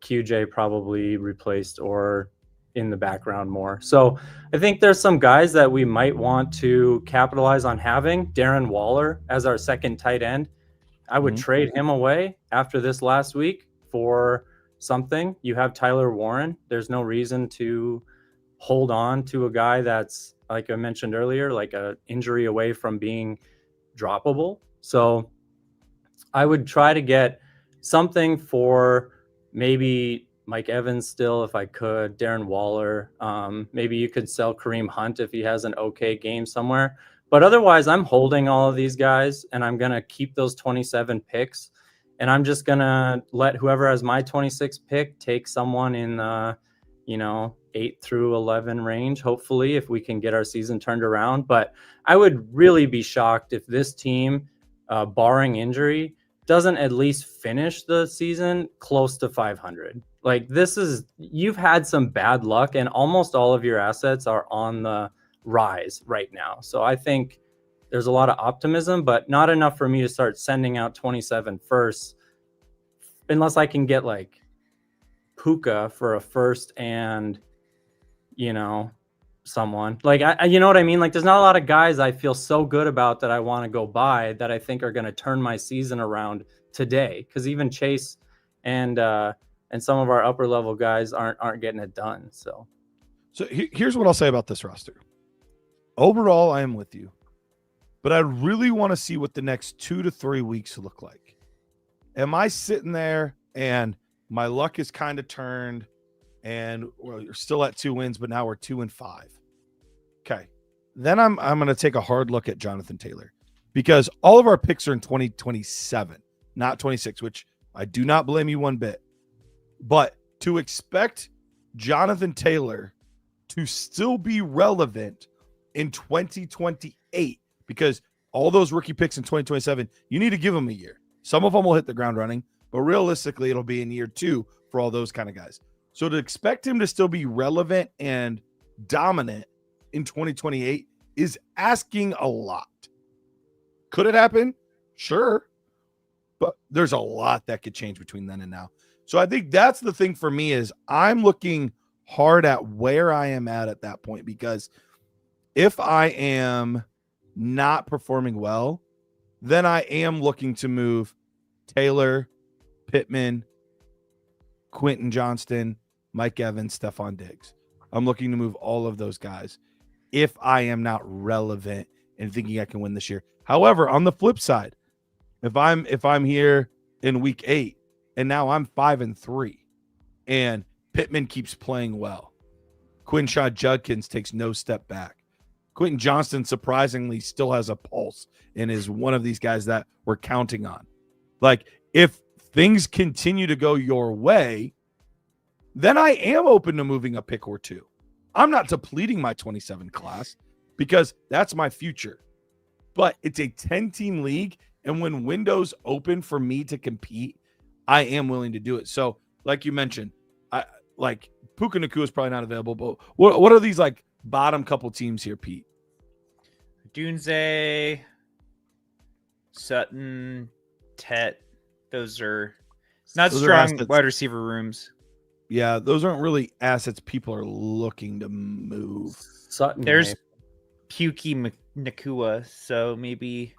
QJ probably replaced or in the background more. So I think there's some guys that we might want to capitalize on having. Darren Waller as our second tight end. I would trade him away after this last week for something. You have Tyler Warren. There's no reason to hold on to a guy that's, like I mentioned earlier, like a injury away from being droppable. So I would try to get something for maybe Mike Evans still, if I could, Darren Waller. Maybe you could sell Kareem Hunt if he has an okay game somewhere. But otherwise, I'm holding all of these guys, and I'm going to keep those 27 picks. And I'm just going to let whoever has my 26th pick take someone in the 8 through 11 range, hopefully, if we can get our season turned around. But I would really be shocked if this team, barring injury, doesn't at least finish the season close to 500. Like, you've had some bad luck, and almost all of your assets are on the rise right now. So I think there's a lot of optimism, but not enough for me to start sending out 27 firsts, unless I can get like Puka for a first and someone like you know what I mean? Like, there's not a lot of guys I feel so good about that I want to go buy that I think are going to turn my season around today. Because even Chase and some of our upper level guys aren't getting it done. So here's what I'll say about this roster. Overall, I am with you, but I really want to see what the next 2 to 3 weeks look like. Am I sitting there and my luck is kind of turned and we're still at 2 wins, but now we're 2-5? Okay. Then I'm going to take a hard look at Jonathan Taylor, because all of our picks are in 2027, not 26, which I do not blame you one bit. But to expect Jonathan Taylor to still be relevant in 2028, because all those rookie picks in 2027, you need to give them a year. Some of them will hit the ground running, but realistically, it'll be in year 2 for all those kind of guys. So to expect him to still be relevant and dominant in 2028 is asking a lot. Could it happen? Sure. But there's a lot that could change between then and now. So I think that's the thing for me, is I'm looking hard at where I am at that point, because if I am not performing well, then I am looking to move Taylor, Pittman, Quentin Johnston, Mike Evans, Stephon Diggs. I'm looking to move all of those guys if I am not relevant and thinking I can win this year. However, on the flip side, if I'm here in week 8 and now I'm 5-3 and Pittman keeps playing well, Quinshon Judkins takes no step back, Quentin Johnston surprisingly still has a pulse and is one of these guys that we're counting on. Like, if things continue to go your way, then I am open to moving a pick or 2. I'm not depleting my 27 class because that's my future. But it's a 10-team league, and when windows open for me to compete, I am willing to do it. So, like you mentioned, Puka Nacua is probably not available, but what are these like bottom couple teams here, Pete? Dunze, Sutton, Tet. Those are not strong wide receiver rooms. Yeah, those aren't really assets people are looking to move. Sutton. There's Pukey Nacua, so maybe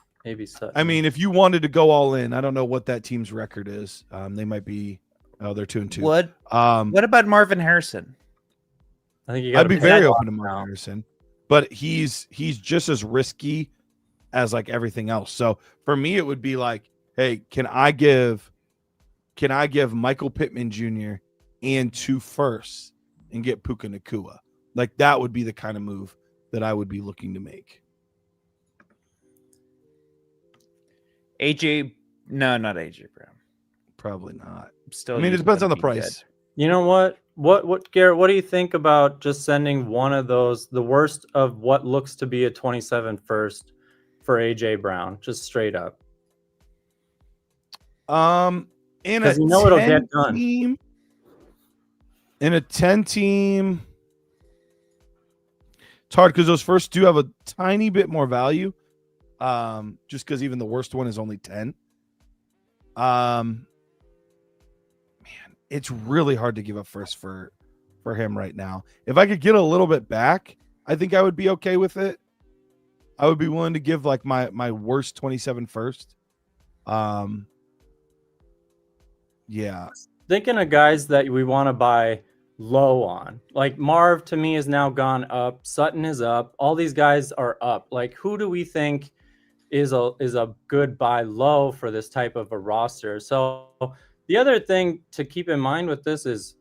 Sutton. I mean, if you wanted to go all in, I don't know what that team's record is. They might be they're 2-2. What about Marvin Harrison? I think I'd be very open to Marvin Harrison, but he's just as risky as like everything else. So for me, it would be like, hey, can I give Michael Pittman Jr. and 2 firsts and get Puka Nacua? Like, that would be the kind of move that I would be looking to make. No, not AJ Brown. Probably not. Still, I mean, it depends on the price. Good. You know what? What Garrett, what do you think about just sending one of those, the worst of what looks to be a 27 first for AJ Brown, just straight up? In a it'll get done. In a 10-team, it's hard because those first do have a tiny bit more value. Just because even the worst one is only 10. Man, it's really hard to give up first for him right now. If I could get a little bit back, I think I would be okay with it. I would be willing to give like my worst 27 first. Yeah. Thinking of guys that we want to buy low on, like Marv to me is now gone up. Sutton is up. All these guys are up. Like, who do we think is a good buy low for this type of a roster? So the other thing to keep in mind with this is,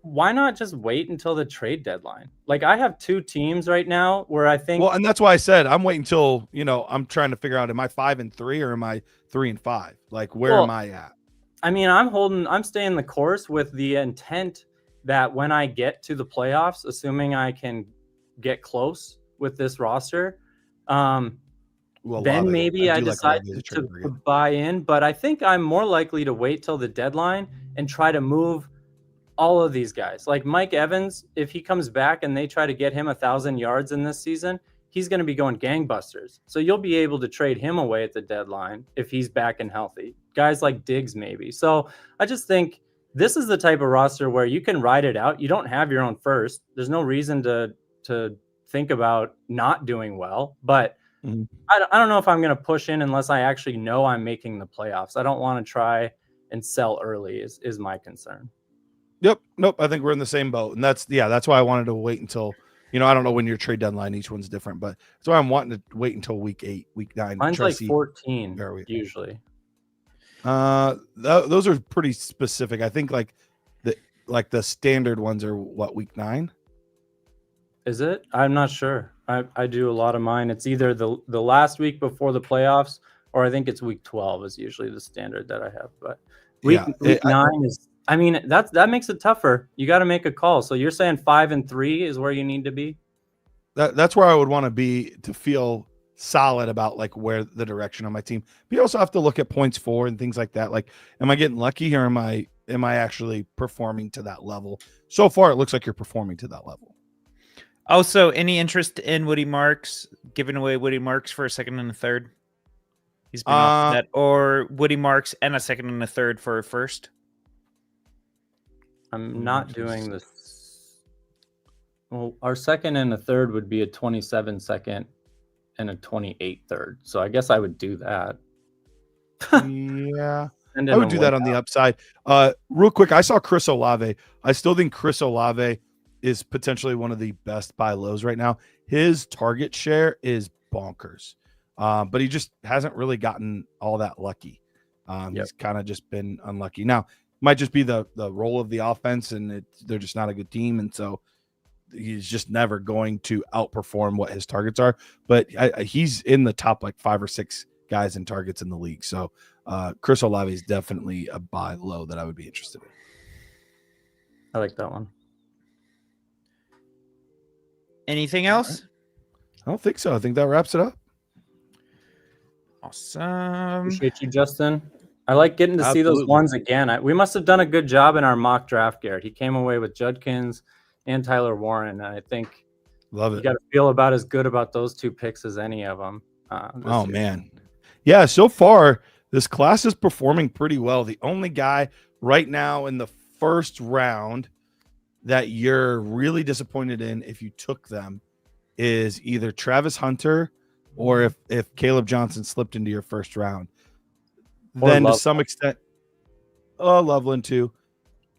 why not just wait until the trade deadline? Like, I have 2 teams right now where I think. Well, and that's why I said I'm waiting until, I'm trying to figure out, am I 5-3 or am I 3-5? Like, where am I at? I mean, I'm staying the course with the intent that when I get to the playoffs, assuming I can get close with this roster, then maybe I decide to buy in. But I think I'm more likely to wait till the deadline and try to move all of these guys. Like Mike Evans, if he comes back and they try to get him 1,000 yards in this season, he's going to be going gangbusters. So you'll be able to trade him away at the deadline if he's back and healthy. Guys like Diggs, maybe. So I just think this is the type of roster where you can ride it out. You don't have your own first. There's no reason to think about not doing well. But I don't know if I'm going to push in unless I actually know I'm making the playoffs. I don't want to try and sell early is my concern. Yep. Nope. I think we're in the same boat. And that's why I wanted to wait until, I don't know when your trade deadline, each one's different, but that's why I'm wanting to wait until week 8, week 9. Mine's like 14 usually. Those are pretty specific. I think like the standard ones are what, week 9? Is it? I'm not sure. I do a lot of mine. It's either the last week before the playoffs, or I think it's week 12 is usually the standard that I have. But week 9 is, I mean, that makes it tougher. You got to make a call. So you're saying 5 and 3 is where you need to be? That's where I would want to be to feel solid about like where the direction of my team. But you also have to look at points for and things like that. Like, am I getting lucky or am I actually performing to that level? So far, it looks like you're performing to that level. Also, any interest in Woody Marks, giving away Woody Marks for a second and a third? He's been off that, or Woody Marks and a second and a third for a first. I'm not doing this. Well, our second and a third would be a 27 second and a 28 third. So I guess I would do that. Yeah. I would do that on the upside. Real quick, I saw Chris Olave. I still think Chris Olave is potentially one of the best buy lows right now. His target share is bonkers. But he just hasn't really gotten all that lucky. He's kind of just been unlucky. Now, might just be the role of the offense, and they're just not a good team, and so he's just never going to outperform what his targets are. But he's in the top like 5 or 6 guys in targets in the league. So Chris Olave is definitely a buy low that I would be interested in. I like that one. Anything else? I don't think so. I think that wraps it up. Awesome. Appreciate you, Justin. I like getting to see those ones again. We must have done a good job in our mock draft, Garrett. He came away with Judkins and Tyler Warren. And I think you got to feel about as good about those 2 picks as any of them. Oh, man. Yeah, so far, this class is performing pretty well. The only guy right now in the first round that you're really disappointed in if you took them is either Travis Hunter or if Caleb Johnson slipped into your first round. Then to some extent, Loveland too.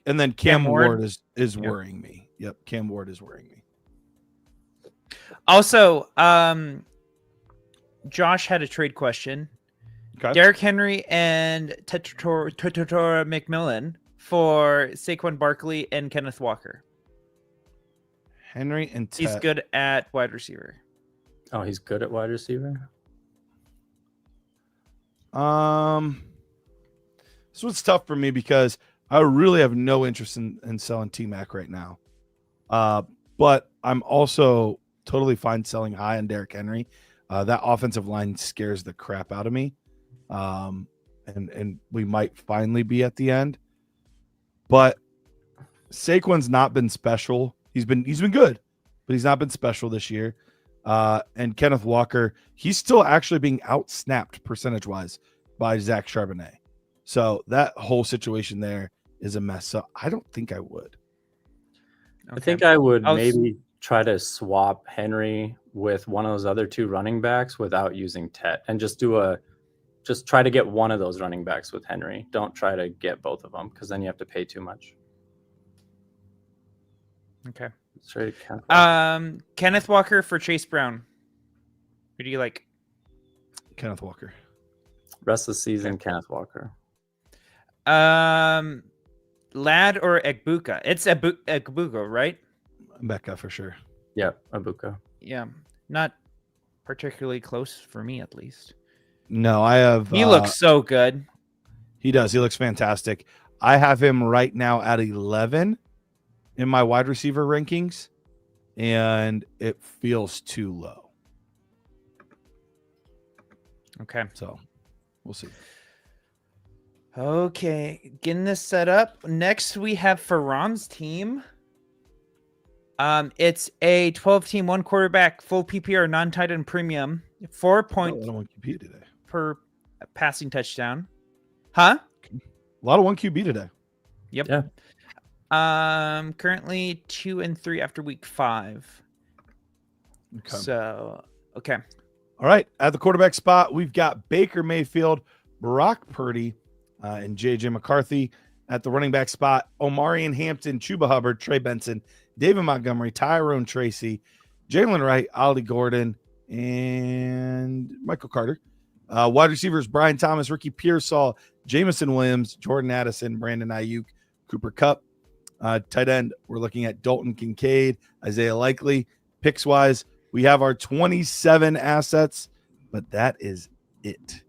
And then Cam Ward is worrying me. Yep, Cam Ward is worrying me. Also, Josh had a trade question. Okay. Derrick Henry and Tetora McMillan for Saquon Barkley and Kenneth Walker. Henry and he's good at wide receiver. Oh, he's good at wide receiver? This was tough for me because I really have no interest in selling T-Mac right now. But I'm also totally fine selling high on Derrick Henry. That offensive line scares the crap out of me. And we might finally be at the end. But Saquon's not been special. He's been good, but he's not been special this year. And Kenneth Walker, he's still actually being outsnapped percentage-wise by Zach Charbonnet. So that whole situation there is a mess. So I don't think I would. Okay. I think I would maybe try to swap Henry with one of those other 2 running backs without using Tet, and just try to get one of those running backs with Henry. Don't try to get both of them because then you have to pay too much. Okay. Kenneth Walker for Chase Brown. Who do you like? Kenneth Walker. Rest of the season, okay. Kenneth Walker. Ladd or Egbuka? It's Egbuka, right? Becca for sure. Yeah, Egbuka. Yeah, not particularly close for me, at least. No, I have. He looks so good. He does. He looks fantastic. I have him right now at 11. in my wide receiver rankings, and it feels too low. Okay. So we'll see. Okay, getting this set up. Next, we have Farhan's team. It's a 12-team, one quarterback, full PPR, non-tight end premium, 4 I points don't want QB today. per passing touchdown. Huh? A lot of 1 QB today. Yep. Yeah. Currently 2-3 after week 5. Okay. So, okay. All right. At the quarterback spot, we've got Baker Mayfield, Brock Purdy, and JJ McCarthy. At the running back spot, Omarion Hampton, Chuba Hubbard, Trey Benson, David Montgomery, Tyrone Tracy, Jalen Wright, Ollie Gordon, and Michael Carter. Wide receivers, Brian Thomas, Ricky Pearsall, Jamison Williams, Jordan Addison, Brandon Ayuk, Cooper Kupp. Tight end, we're looking at Dalton Kincaid, Isaiah Likely. Picks wise, we have our 27 assets, but that is it.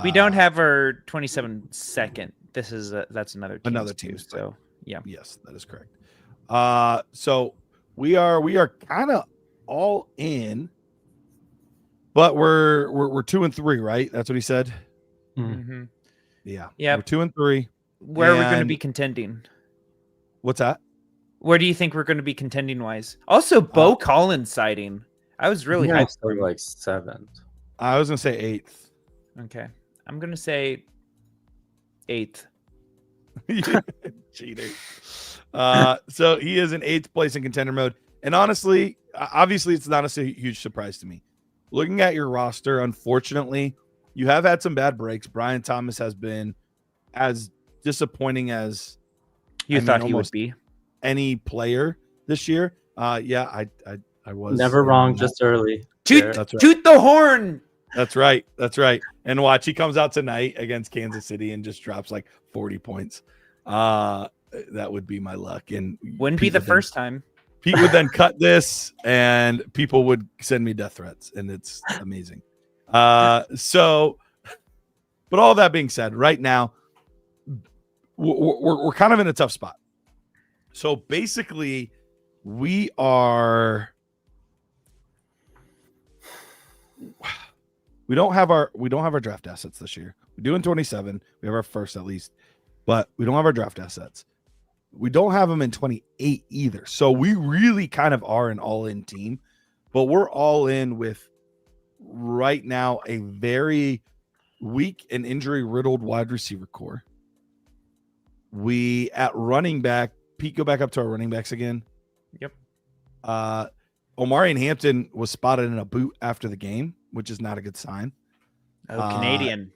We don't have our 27 second. This is that's another team. So yeah. Yes, that is correct. So we are kind of all in, but we're 2 and 3, right? That's what he said. Mm-hmm. Yeah. Yep. We're 2 and 3. Where are we going to be contending? What's that? Where do you think we're going to be contending wise? Also, Bo Collins sighting. I was really hyped for him. Like 7th. I was gonna say 8th. Okay, I'm gonna say 8th. Cheater. So he is in 8th place in contender mode, and honestly, obviously, it's not a huge surprise to me. Looking at your roster, unfortunately, you have had some bad breaks. Brian Thomas has been as disappointing as you thought he would be. Any player this year. Yeah, I was never wrong, just early. Toot the horn. That's right. And watch, he comes out tonight against Kansas City and just drops like 40 points. That would be my luck. And wouldn't be the first time. Pete would then cut this and people would send me death threats, and it's amazing. So, but all that being said, right now, we're kind of in a tough spot. So basically, we don't have our draft assets this year. We do in 27. We have our first at least, but we don't have our draft assets. We don't have them in 28 either. So we really kind of are an all-in team, but we're all in with right now a very weak and injury-riddled wide receiver core. We at running back, Pete, go back up to our running backs again. Yep. Omarion Hampton was spotted in a boot after the game, which is not a good sign. Oh, Canadian.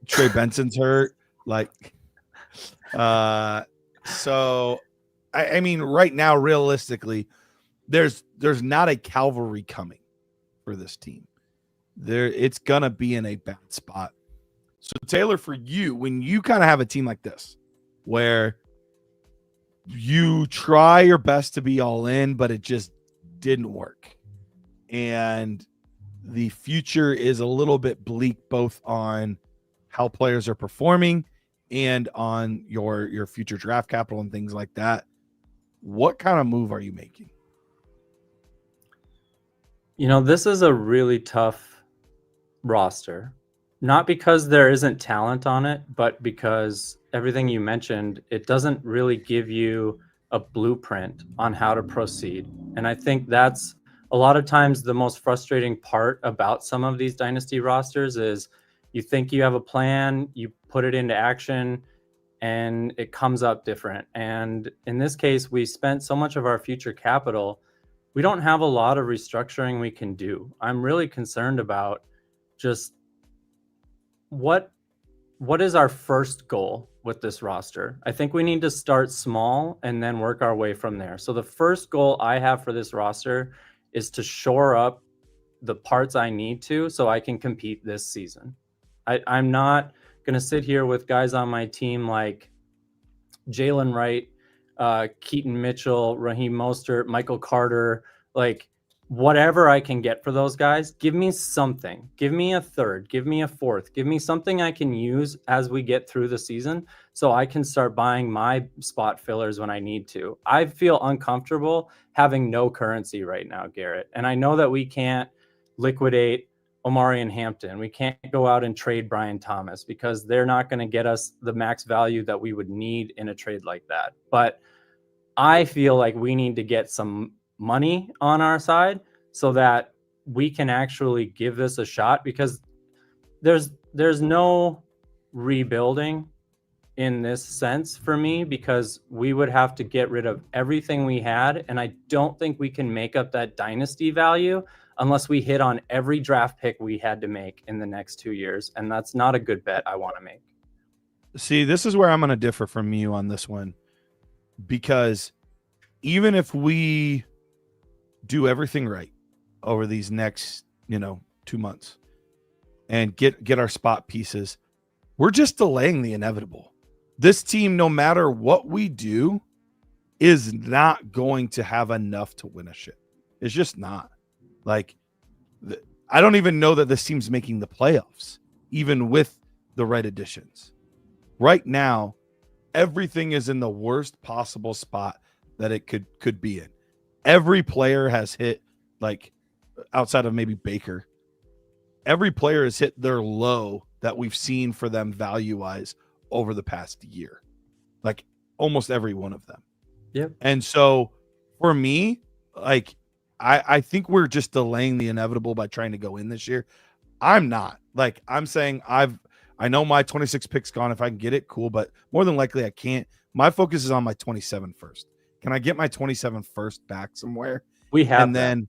Trey Benson's hurt. So I mean, right now, realistically, there's not a cavalry coming for this team. It's gonna be in a bad spot. So Taylor, for you, when you kind of have a team like this, where you try your best to be all in, but it just didn't work, and the future is a little bit bleak, both on how players are performing and on your future draft capital and things like that. What kind of move are you making? This is a really tough roster, not because there isn't talent on it, but because everything you mentioned, it doesn't really give you a blueprint on how to proceed. And I think that's a lot of times the most frustrating part about some of these dynasty rosters is you think you have a plan, you put it into action, and it comes up different. And in this case, we spent so much of our future capital. We don't have a lot of restructuring we can do. I'm really concerned about just what is our first goal with this roster. I think we need to start small and then work our way from there. So the first goal I have for this roster is to shore up the parts I need to so I can compete this season. I'm not going to sit here with guys on my team like Jalen Wright, Keaton Mitchell, Raheem Mostert, Michael Carter. Like, whatever I can get for those guys, give me something. Give me a third, give me a fourth, give me something I can use as we get through the season so I can start buying my spot fillers when I need to. I feel uncomfortable having no currency right now, Garrett. And I know that we can't liquidate Omari and Hampton. We can't go out and trade Brian Thomas because they're not going to get us the max value that we would need in a trade like that. But I feel like we need to get some money on our side so that we can actually give this a shot, because there's no rebuilding in this sense for me, because we would have to get rid of everything we had, and I don't think we can make up that dynasty value unless we hit on every draft pick we had to make in the next 2 years, and that's not a good bet I want to make. See, this is where I'm going to differ from you on this one, because even if we do everything right over these next, 2 months and get our spot pieces, we're just delaying the inevitable. This team, no matter what we do, is not going to have enough to win a ship. It's just not. Like, I don't even know that this team's making the playoffs, even with the right additions. Right now, everything is in the worst possible spot that it could be in. Every player has hit, like, outside of maybe Baker, every player has hit their low that we've seen for them value-wise over the past year. Like, almost every one of them. Yep. And so for me, like, I think we're just delaying the inevitable by trying to go in this year. I'm not. Like, I'm saying I know my 26 pick's gone. If I can get it, cool, but more than likely I can't. My focus is on my 27 first. Can I get my 27 first back somewhere? We have, and then,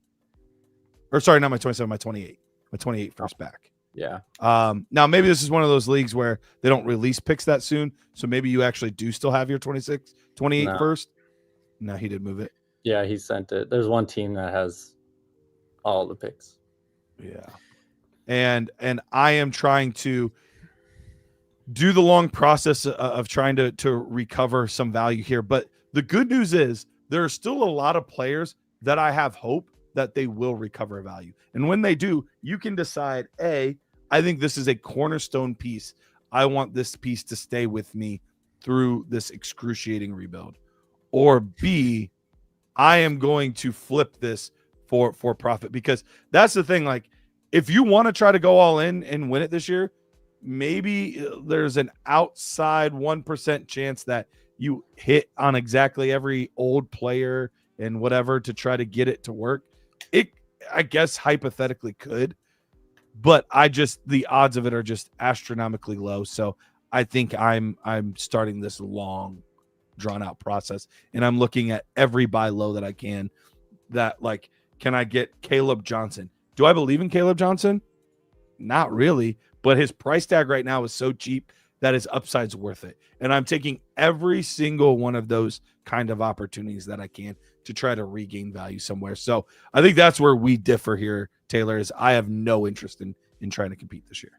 or sorry, not my 27, my 28. My 28 first back. Yeah. Now maybe this is one of those leagues where they don't release picks that soon, so maybe you actually do still have your 28 first. No, he did move it. Yeah, he sent it. There's one team that has all the picks. Yeah. And I am trying to do the long process of trying to recover some value here. But the good news is there are still a lot of players that I have hope that they will recover value. And when they do, you can decide, A, I think this is a cornerstone piece. I want this piece to stay with me through this excruciating rebuild. Or B, I am going to flip this for profit, because that's the thing. Like, if you want to try to go all in and win it this year, maybe there's an outside 1% chance that you hit on exactly every old player and whatever to try to get it to work. It, I guess, hypothetically could, but the odds of it are just astronomically low. So I think I'm starting this long, drawn out process, and I'm looking at every buy low that I can. That, like, can I get Caleb Johnson? Do I believe in Caleb Johnson? Not really, but his price tag right now is so cheap that his upside's worth it. And I'm taking every single one of those kind of opportunities that I can to try to regain value somewhere. So I think that's where we differ here, Taylor, is I have no interest in trying to compete this year.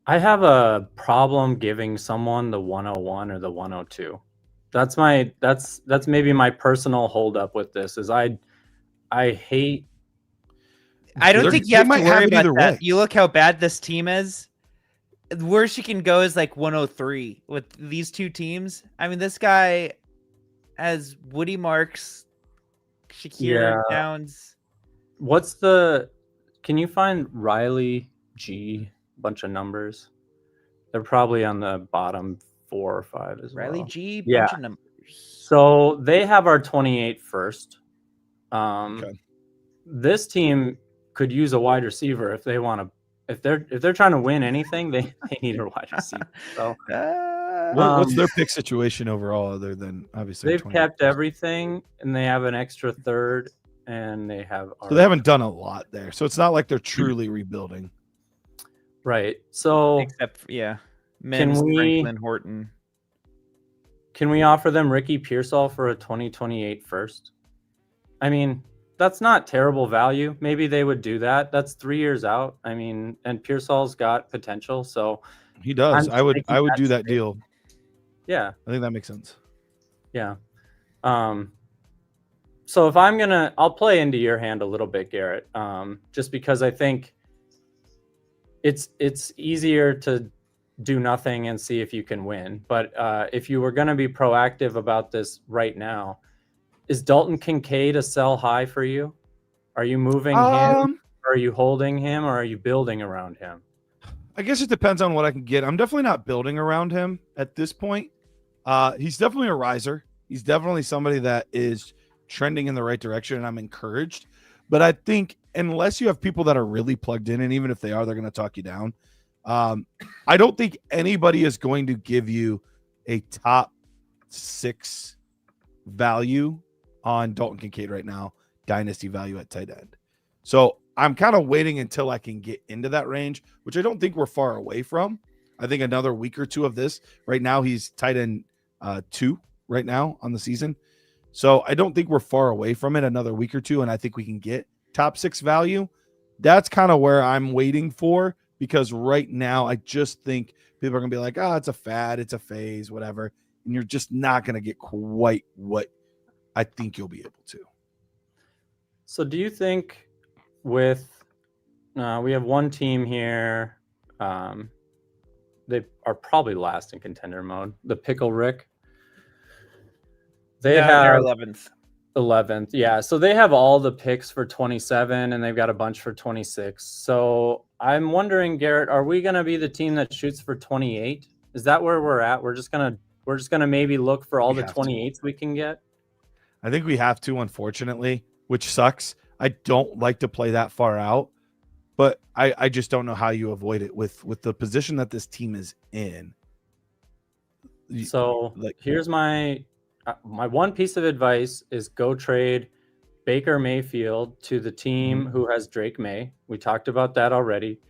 I have a problem giving someone the 101 or the 102. That's maybe my personal holdup with this, is I hate. I don't think you have to worry about that. Way. You look how bad this team is. The worst you can go is like 103 with these two teams. I mean, this guy has Woody Marks, Shakir Downs. Can you find Riley G? Bunch of numbers. They're probably on the bottom 4 or 5 as well. Riley G, bunch of numbers. So they have our 28 first. Okay. This team could use a wide receiver if they want to. If they're trying to win anything, they need a wide receiver. So what's their pick situation overall, other than obviously they've kept everything, and they have an extra third, and they have. So they haven't done a lot there. So it's not like they're truly rebuilding. Right. So except for, Mims, Franklin, Horton. Can we offer them Ricky Pearsall for a 2028 first? I mean, that's not terrible value. Maybe they would do that. That's 3 years out. I mean, and Pearsall's got potential, so he does. I would do that deal. Yeah, I think that makes sense. Yeah. So if I'll play into your hand a little bit, Garrett, just because I think it's easier to do nothing and see if you can win. But if you were going to be proactive about this right now, is Dalton Kincaid a sell high for you? Are you moving him? Are you holding him? Or are you building around him? I guess it depends on what I can get. I'm definitely not building around him at this point. He's definitely a riser. He's definitely somebody that is trending in the right direction, and I'm encouraged. But I think unless you have people that are really plugged in, and even if they are, they're going to talk you down. I don't think anybody is going to give you a top 6 value on Dalton Kincaid right now, dynasty value at tight end. So I'm kind of waiting until I can get into that range, which I don't think we're far away from. I think another week or two of this. Right now, he's tight end 2 right now on the season. So I don't think we're far away from it, another week or two, and I think we can get top 6 value. That's kind of where I'm waiting for, because right now I just think people are going to be like, oh, it's a fad, it's a phase, whatever. And you're just not going to get quite what I think you'll be able to. So do you think with we have one team here, they are probably last in contender mode, the Pickle Rick. They're 11th. 11th. Yeah. So they have all the picks for 27 and they've got a bunch for 26. So I'm wondering, Garrett, are we going to be the team that shoots for 28? Is that where we're at? We're just going to maybe look for all the 28s we can get. I think we have to, unfortunately, which sucks. I don't like to play that far out, but I just don't know how you avoid it with the position that this team is in. So here's my one piece of advice is go trade Baker Mayfield to the team who has Drake May. We talked about that already.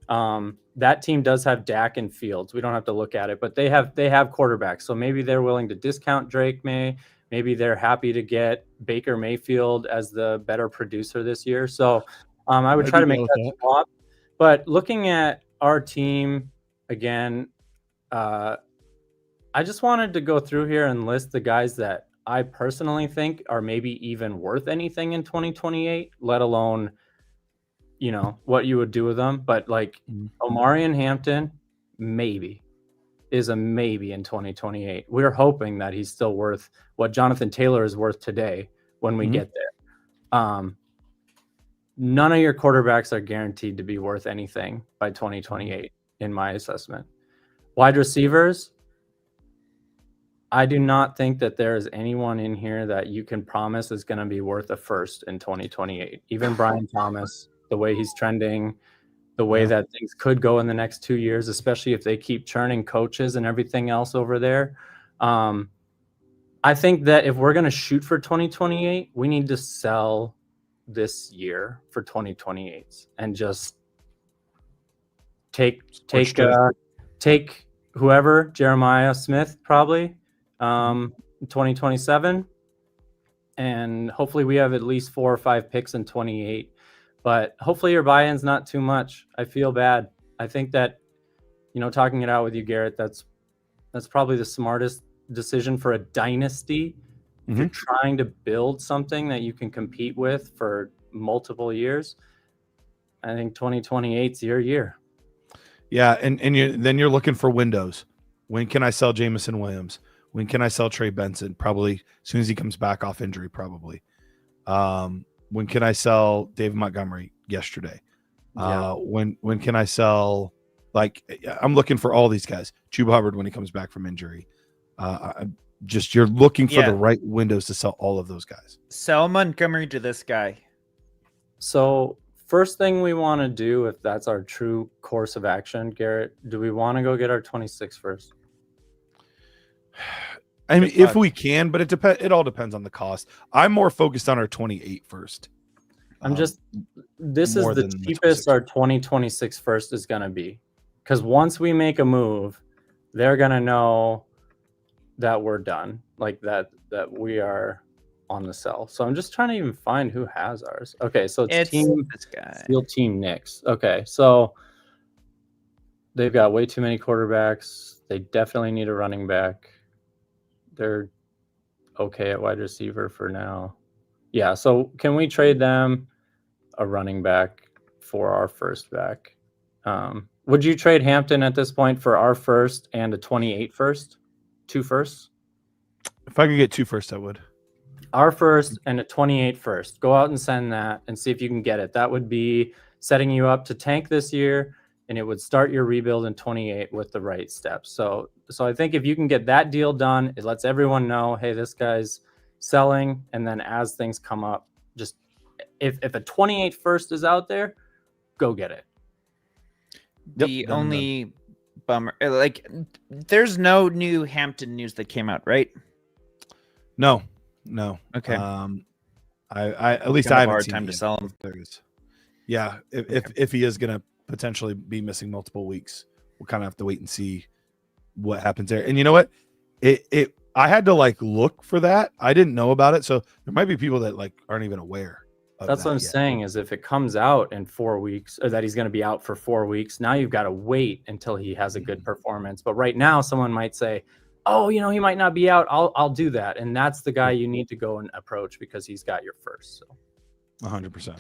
That team does have Dak and Fields. We don't have to look at it, but they have quarterbacks. So maybe they're willing to discount Drake May. Maybe they're happy to get Baker Mayfield as the better producer this year. So I would try to make that swap. But looking at our team again, I just wanted to go through here and list the guys that I personally think are maybe even worth anything in 2028, let alone, what you would do with them. But like Omarion Hampton, maybe is a maybe in 2028. We're hoping that he's still worth what Jonathan Taylor is worth today when we get there. None of your quarterbacks are guaranteed to be worth anything by 2028, in my assessment. Wide receivers, I do not think that there is anyone in here that you can promise is going to be worth a first in 2028. Even Brian Thomas, the way he's trending, the way that things could go in the next 2 years, especially if they keep churning coaches and everything else over there. I think that if we're going to shoot for 2028, we need to sell this year for 2028 and just take whoever, Jeremiah Smith probably, 2027, and hopefully we have at least 4 or 5 picks in 28. But hopefully your buy-in's not too much. I feel bad. I think that, talking it out with you, Garrett, that's probably the smartest decision for a dynasty. If you're trying to build something that you can compete with for multiple years, I think 2028's your year. Yeah, and then you're looking for windows. When can I sell Jamison Williams? When can I sell Trey Benson? Probably as soon as he comes back off injury, probably. When can I sell David Montgomery? Yesterday. When can I sell? Like, I'm looking for all these guys. Chuba Hubbard when he comes back from injury. You're looking for the right windows to sell all of those guys. Sell Montgomery to this guy. So first thing we want to do, if that's our true course of action, Garrett, do we want to go get our 26 first? I mean, if we can, but it all depends on the cost. I'm more focused on our 28 first. This is the cheapest our 2026 first is going to be. Because once we make a move, they're going to know that we're done, like that we are on the sell. So I'm just trying to even find who has ours. Okay, so it's team this guy. Steel Team Knicks. Okay, so they've got way too many quarterbacks. They definitely need a running back. They're okay at wide receiver for now. Yeah. So can we trade them a running back for our first back? Would you trade Hampton at this point for our first and a 28 first? 2 firsts? If I could get 2 first, I would. Our first and a 28 first. Go out and send that and see if you can get it. That would be setting you up to tank this year, and it would start your rebuild in 28 with the right steps. So I think if you can get that deal done, it lets everyone know, hey, this guy's selling. And then as things come up, just if a 28 first is out there, go get it. The only bummer, like, there's no new Hampton news that came out, right? No. Okay. I at least Kind I of haven't hard seen time it to yet. sell him. There is. Yeah, if he is going to potentially be missing multiple weeks, we'll kind of have to wait and see what happens there. And you know what? I had to like look for that. I didn't know about it, so there might be people that like aren't even aware of That's what I'm saying is if it comes out in 4 weeks or that he's going to be out for 4 weeks, now you've got to wait until he has a good performance. But right now someone might say, oh, he might not be out. I'll do that. And that's the guy you need to go and approach because he's got your first. So 100%.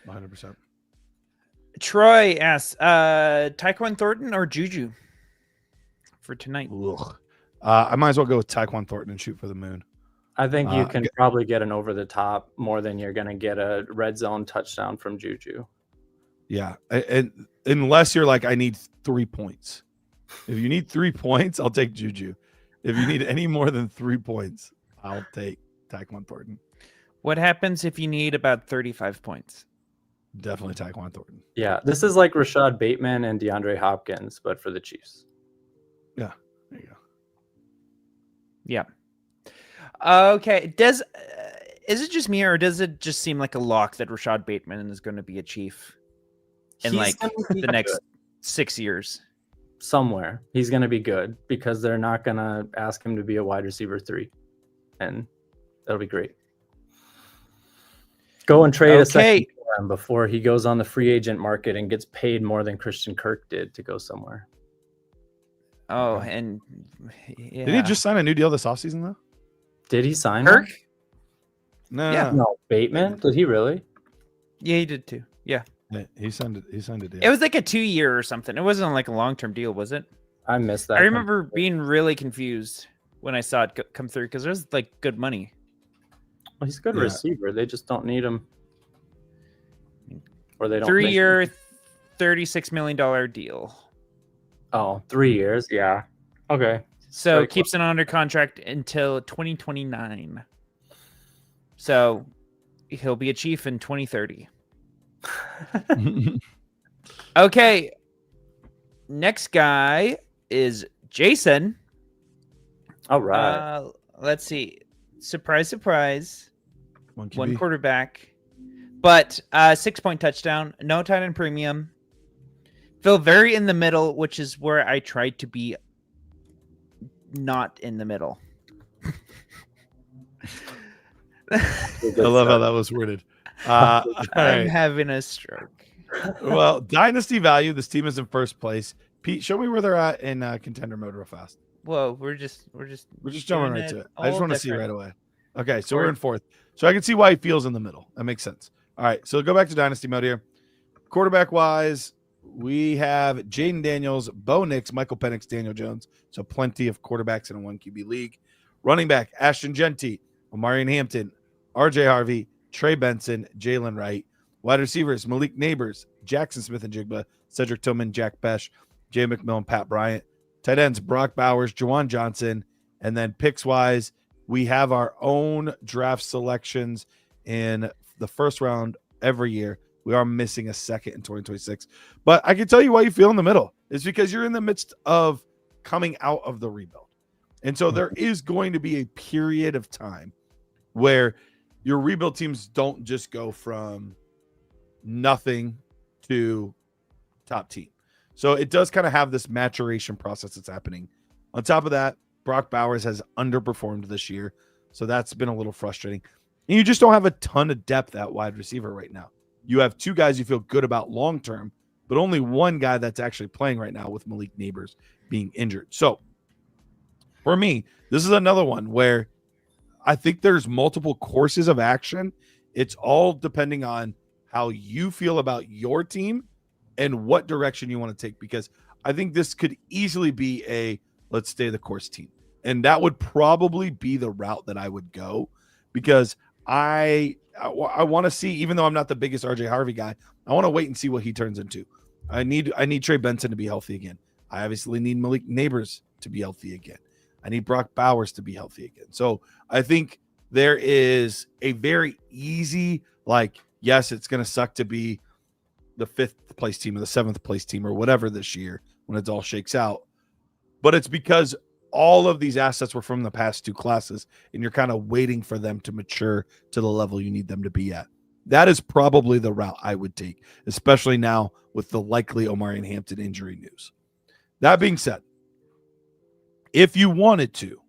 100%. Troy asks, Tyquan Thornton or Juju for tonight? Ugh. I might as well go with Tyquan Thornton and shoot for the moon. I think you can probably get an over the top more than you're going to get a red zone touchdown from Juju. Yeah. And unless you're like, I need 3 points. If you need 3 points, I'll take Juju. If you need any more than 3 points, I'll take Tyquan Thornton. What happens if you need about 35 points? Definitely Tyquan Thornton. Yeah, this is like Rashad Bateman and DeAndre Hopkins, but for the Chiefs. Yeah, there you go. Yeah. Okay. Is it just me, or does it just seem like a lock that Rashad Bateman is going to be a Chief in He's like gonna be the next good. 6 years? Somewhere he's going to be good because they're not going to ask him to be a wide receiver 3, and that'll be great. Go and trade a second for him before he goes on the free agent market and gets paid more than Christian Kirk did to go somewhere. Oh, and yeah. Did he just sign a new deal this offseason though? Did he sign Kirk? one? No, Yeah. No, Bateman. Did he really? Yeah, he did too. Yeah. He signed it. He signed a deal. It was like a 2-year or something. It wasn't like a long-term deal, was it? I missed that. I remember being really confused when I saw it come through because it was like good money. Well, he's a good Yeah. receiver. They just don't need him. Or they don't. 3-year, $36 million deal. Oh, 3 years. Yeah. Okay. So Very keeps it under contract until 2029. So he'll be a Chief in 2030. Okay. Next guy is Jason. All right. Let's see. Surprise, surprise. One One QB. quarterback. But 6-point touchdown. No tight end premium. Feel very in the middle, which is where I tried to be not in the middle. I love how that was worded. All I'm right. having a stroke. Well, dynasty value. This team is in first place. Pete, show me where they're at in contender mode real fast. Whoa, we're just We're just jumping doing right to it it. I just all want to see different. right away. Okay, so we're in fourth. So I can see why he feels in the middle. That makes sense. All right, so go back to dynasty mode here. Quarterback wise, we have Jaden Daniels, Bo Nix, Michael Penix, Daniel Jones. So plenty of quarterbacks in a 1 QB league. Running back, Ashton Genty, Omarion Hampton, RJ Harvey, Trey Benson, Jalen Wright. Wide receivers, Malik Neighbors, Jackson Smith and Jigba, Cedric Tillman, Jack Besh, Jay McMillan, Pat Bryant. Tight ends, Brock Bowers, Jawan Johnson. And then picks wise, we have our own draft selections in the first round every year. We are missing a second in 2026. But I can tell you why you feel in the middle. It's because you're in the midst of coming out of the rebuild. And so there is going to be a period of time where your rebuild teams don't just go from nothing to top team. So it does kind of have this maturation process that's happening. On top of that, Brock Bowers has underperformed this year. So that's been a little frustrating. And you just don't have a ton of depth at wide receiver right now. You have 2 guys you feel good about long-term, but only 1 guy that's actually playing right now with Malik Neighbors being injured. So for me, this is another one where I think there's multiple courses of action It's all depending on how you feel about your team and what direction you want to take, because I think this could easily be a let's stay the course team. And that would probably be the route that I would go, because I want to see, even though I'm not the biggest RJ Harvey guy, I want to wait and see what he turns into. I need Trey Benson to be healthy again. I obviously need Malik Neighbors to be healthy again. I need Brock Bowers to be healthy again. So I think there is a very easy, like, yes, it's going to suck to be the 5th place team or the 7th place team or whatever this year when it all shakes out. But it's because all of these assets were from the past 2 classes, and you're kind of waiting for them to mature to the level you need them to be at. That is probably the route I would take, especially now with the likely Omarion Hampton injury news. That being said, if you wanted to,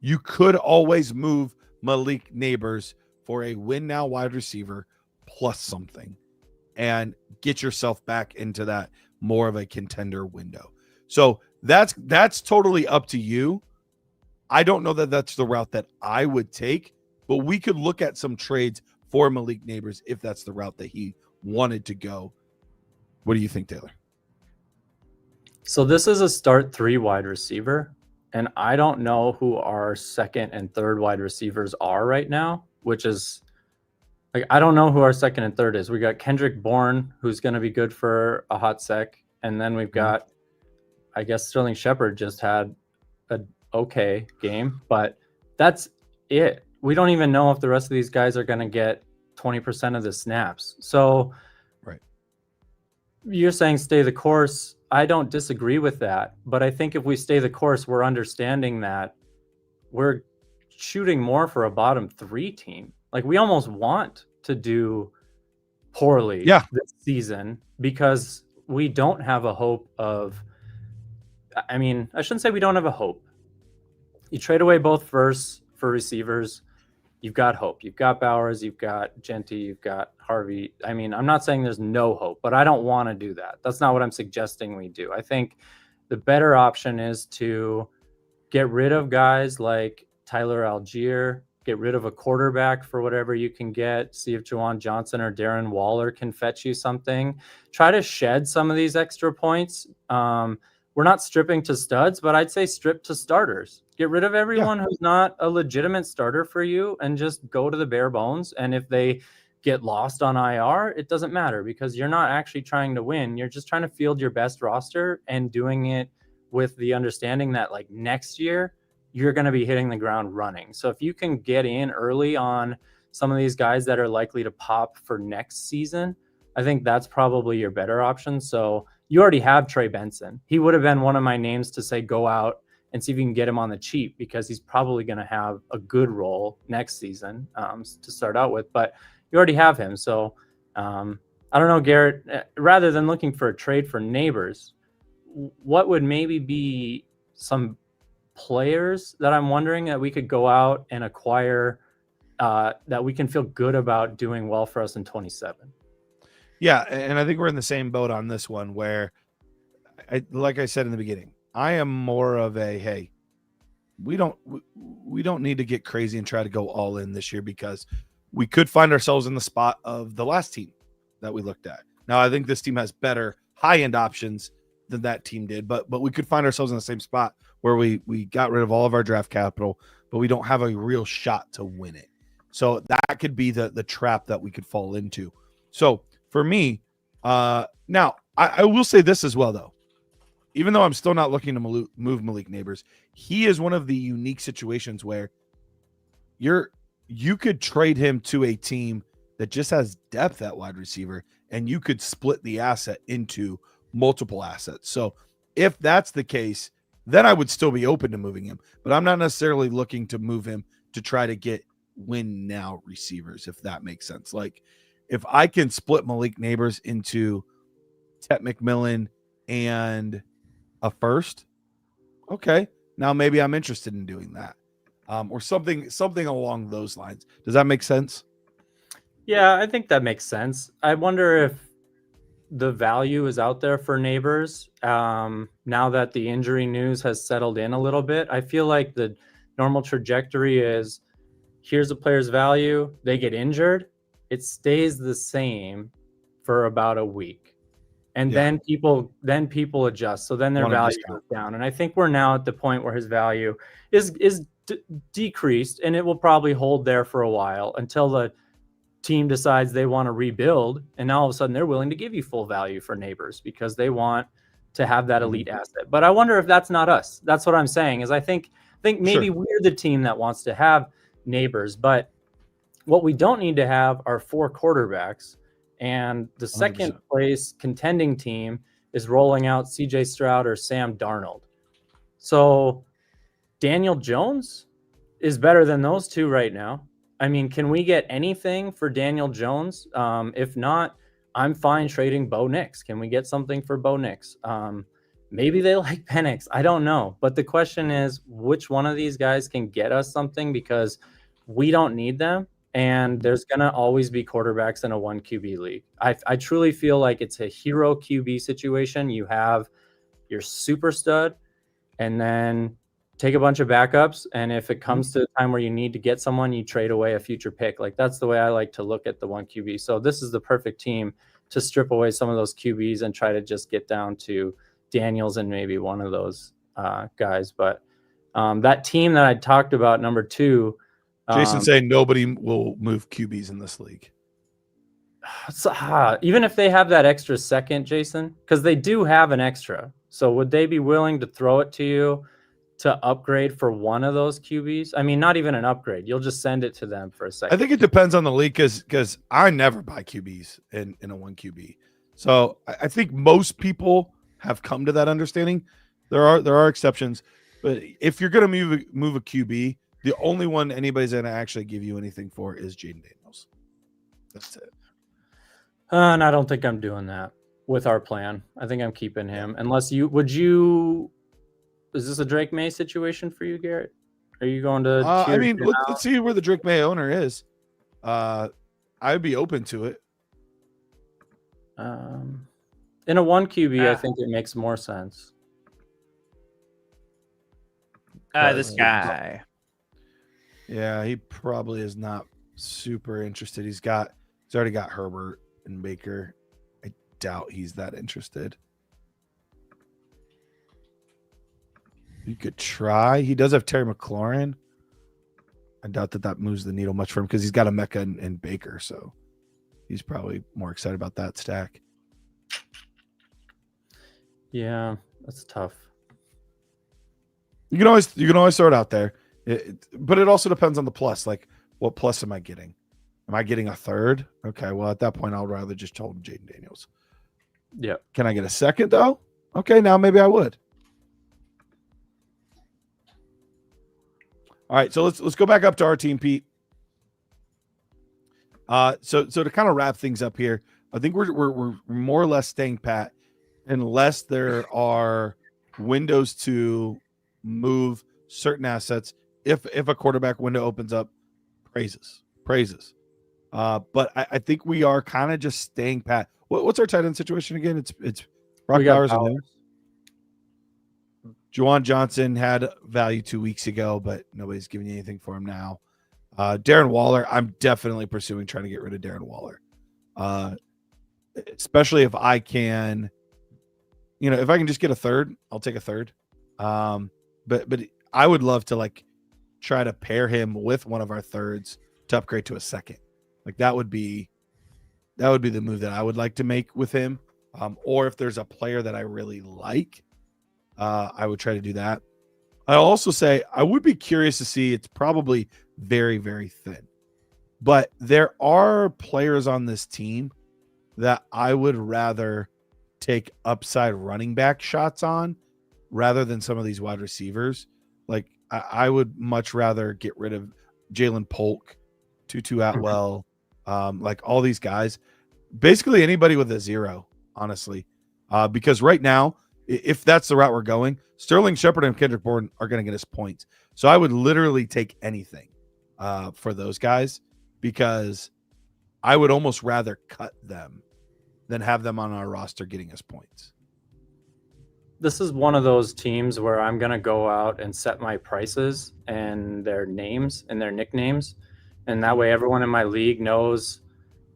you could always move Malik Neighbors for a win now wide receiver plus something and get yourself back into that more of a contender window. So that's totally up to you. I don't know that that's the route that I would take, but we could look at some trades for Malik Neighbors if that's the route that he wanted to go. What do you think, Taylor? So this is a start 3 wide receiver, and I don't know who our 2nd and 3rd wide receivers are right now, which is like, I don't know who our 2nd and 3rd is. We got Kendrick Bourne, who's going to be good for a hot sec. And then we've got, I guess Sterling Shepard just had a okay game, but that's it. We don't even know if the rest of these guys are going to get 20% of the snaps. So right, you're saying stay the course. I don't disagree with that, but I think if we stay the course, we're understanding that we're shooting more for a bottom 3 team. Like, we almost want to do poorly this season because we don't have a hope of, I mean, I shouldn't say we don't have a hope. You trade away both firsts for receivers, you've got hope. You've got Bowers, you've got Genty, you've got Harvey. I mean, I'm not saying there's no hope, but I don't want to do that. That's not what I'm suggesting we do. I think the better option is to get rid of guys like Tyler Algier, get rid of a quarterback for whatever you can get, see if Juwan Johnson or Darren Waller can fetch you something. Try to shed some of these extra points. We're not stripping to studs, but I'd say strip to starters. Get rid of everyone who's not a legitimate starter for you and just go to the bare bones. And if they get lost on IR, it doesn't matter because you're not actually trying to win. You're just trying to field your best roster and doing it with the understanding that, like, next year, you're going to be hitting the ground running. So if you can get in early on some of these guys that are likely to pop for next season, I think that's probably your better option. So you already have Trey Benson. He would have been one of my names to say go out and see if you can get him on the cheap because he's probably going to have a good role next season to start out with. But you already have him. So I don't know, Garrett, rather than looking for a trade for Neighbors, what would maybe be some players that I'm wondering that we could go out and acquire that we can feel good about doing well for us in 27? Yeah, and I think we're in the same boat on this one where, like I said in the beginning, I am more of a, hey, we don't need to get crazy and try to go all in this year because we could find ourselves in the spot of the last team that we looked at. Now, I think this team has better high-end options than that team did, but we could find ourselves in the same spot where we got rid of all of our draft capital, but we don't have a real shot to win it. So that could be the trap that we could fall into. So for me, now I will say this as well, though. Even though I'm still not looking to move Malik Neighbors, he is one of the unique situations where you could trade him to a team that just has depth at wide receiver, and you could split the asset into multiple assets. So if that's the case, then I would still be open to moving him, but I'm not necessarily looking to move him to try to get win now receivers, if that makes sense. Like, if I can split Malik Neighbors into Tet McMillan and a first, okay, now maybe I'm interested in doing that, or something along those lines. Does that make sense? Yeah, I think that makes sense. I wonder if the value is out there for Neighbors now that the injury news has settled in a little bit. I feel like the normal trajectory is here's a player's value, they get injured, it stays the same for about a week. And Yeah. then people adjust. So then their Want to value discount. goes down. And I think we're now at the point where his value is decreased, and it will probably hold there for a while until the team decides they want to rebuild, and now all of a sudden they're willing to give you full value for Neighbors because they want to have that elite asset. But I wonder if that's not us. That's what I'm saying, is I think maybe Sure. we're the team that wants to have Neighbors, but what we don't need to have are 4 quarterbacks. And the second 100%. place contending team is rolling out CJ Stroud or Sam Darnold. So Daniel Jones is better than those two right now. I mean, can we get anything for Daniel Jones? If not, I'm fine trading Bo Nix. Can we get something for Bo Nix? Maybe they like Penix. I don't know. But the question is, which one of these guys can get us something? Because we don't need them. And there's going to always be quarterbacks in a 1 QB league. I truly feel like it's a hero QB situation. You have your super stud, and then take a bunch of backups. And if it comes to a time where you need to get someone, you trade away a future pick. Like, that's the way I like to look at the 1 QB. So this is the perfect team to strip away some of those QBs and try to just get down to Daniels and maybe one of those guys. But that team that I talked about, number 2, Jason saying nobody will move QBs in this league. Even if they have that extra second, Jason, because they do have an extra. So would they be willing to throw it to you to upgrade for one of those QBs? I mean, not even an upgrade. You'll just send it to them for a second. I think it depends on the league because I never buy QBs in a 1 QB. So I think most people have come to that understanding. There are exceptions, but if you're going to move a QB, the only one anybody's going to actually give you anything for is Jaden Daniels. That's it. And I don't think I'm doing that with our plan. I think I'm keeping him. Unless is this a Drake May situation for you, Garrett? Are you going to? I mean, let's see where the Drake May owner is. I'd be open to it. In a 1 QB, I think it makes more sense. This guy. Yeah, he probably is not super interested. He's already got Herbert and Baker. I doubt he's that interested. You could try. He does have Terry McLaurin. I doubt that moves the needle much for him because he's got a Mecca and Baker, so he's probably more excited about that stack. Yeah, that's tough. You can always throw it out there, but it also depends on the plus. Like, what plus am I getting? Am I getting a third? Okay, well, at that point, I'll rather just hold Jaden Daniels. Yeah. Can I get a second though? Okay, now maybe I would. All right, so let's go back up to our team, Pete. So to kind of wrap things up here, I think we're more or less staying pat, unless there are windows to move certain assets. If a quarterback window opens up, praises. But I think we are kind of just staying pat. What's our tight end situation again? It's Brock Bowers and him. Juwan Johnson had value 2 weeks ago, but nobody's giving you anything for him now. Darren Waller, I'm definitely pursuing trying to get rid of Darren Waller. Especially if I can, if I can just get a third, I'll take a third. But I would love to try to pair him with one of our thirds to upgrade to a second. That would be the move that I would like to make with him. Or if there's a player that I really like, I would try to do that. I'll also say I would be curious to see, it's probably very, very thin, but there are players on this team that I would rather take upside running back shots on rather than some of these wide receivers. I would much rather get rid of Jalen Polk, Tutu Atwell, all these guys, basically anybody with a 0, honestly, because right now, if that's the route we're going, Sterling Shepard and Kendrick Bourne are going to get us points. So I would literally take anything for those guys, because I would almost rather cut them than have them on our roster getting us points. This is one of those teams where I'm going to go out and set my prices and their names and their nicknames and that way everyone in my league knows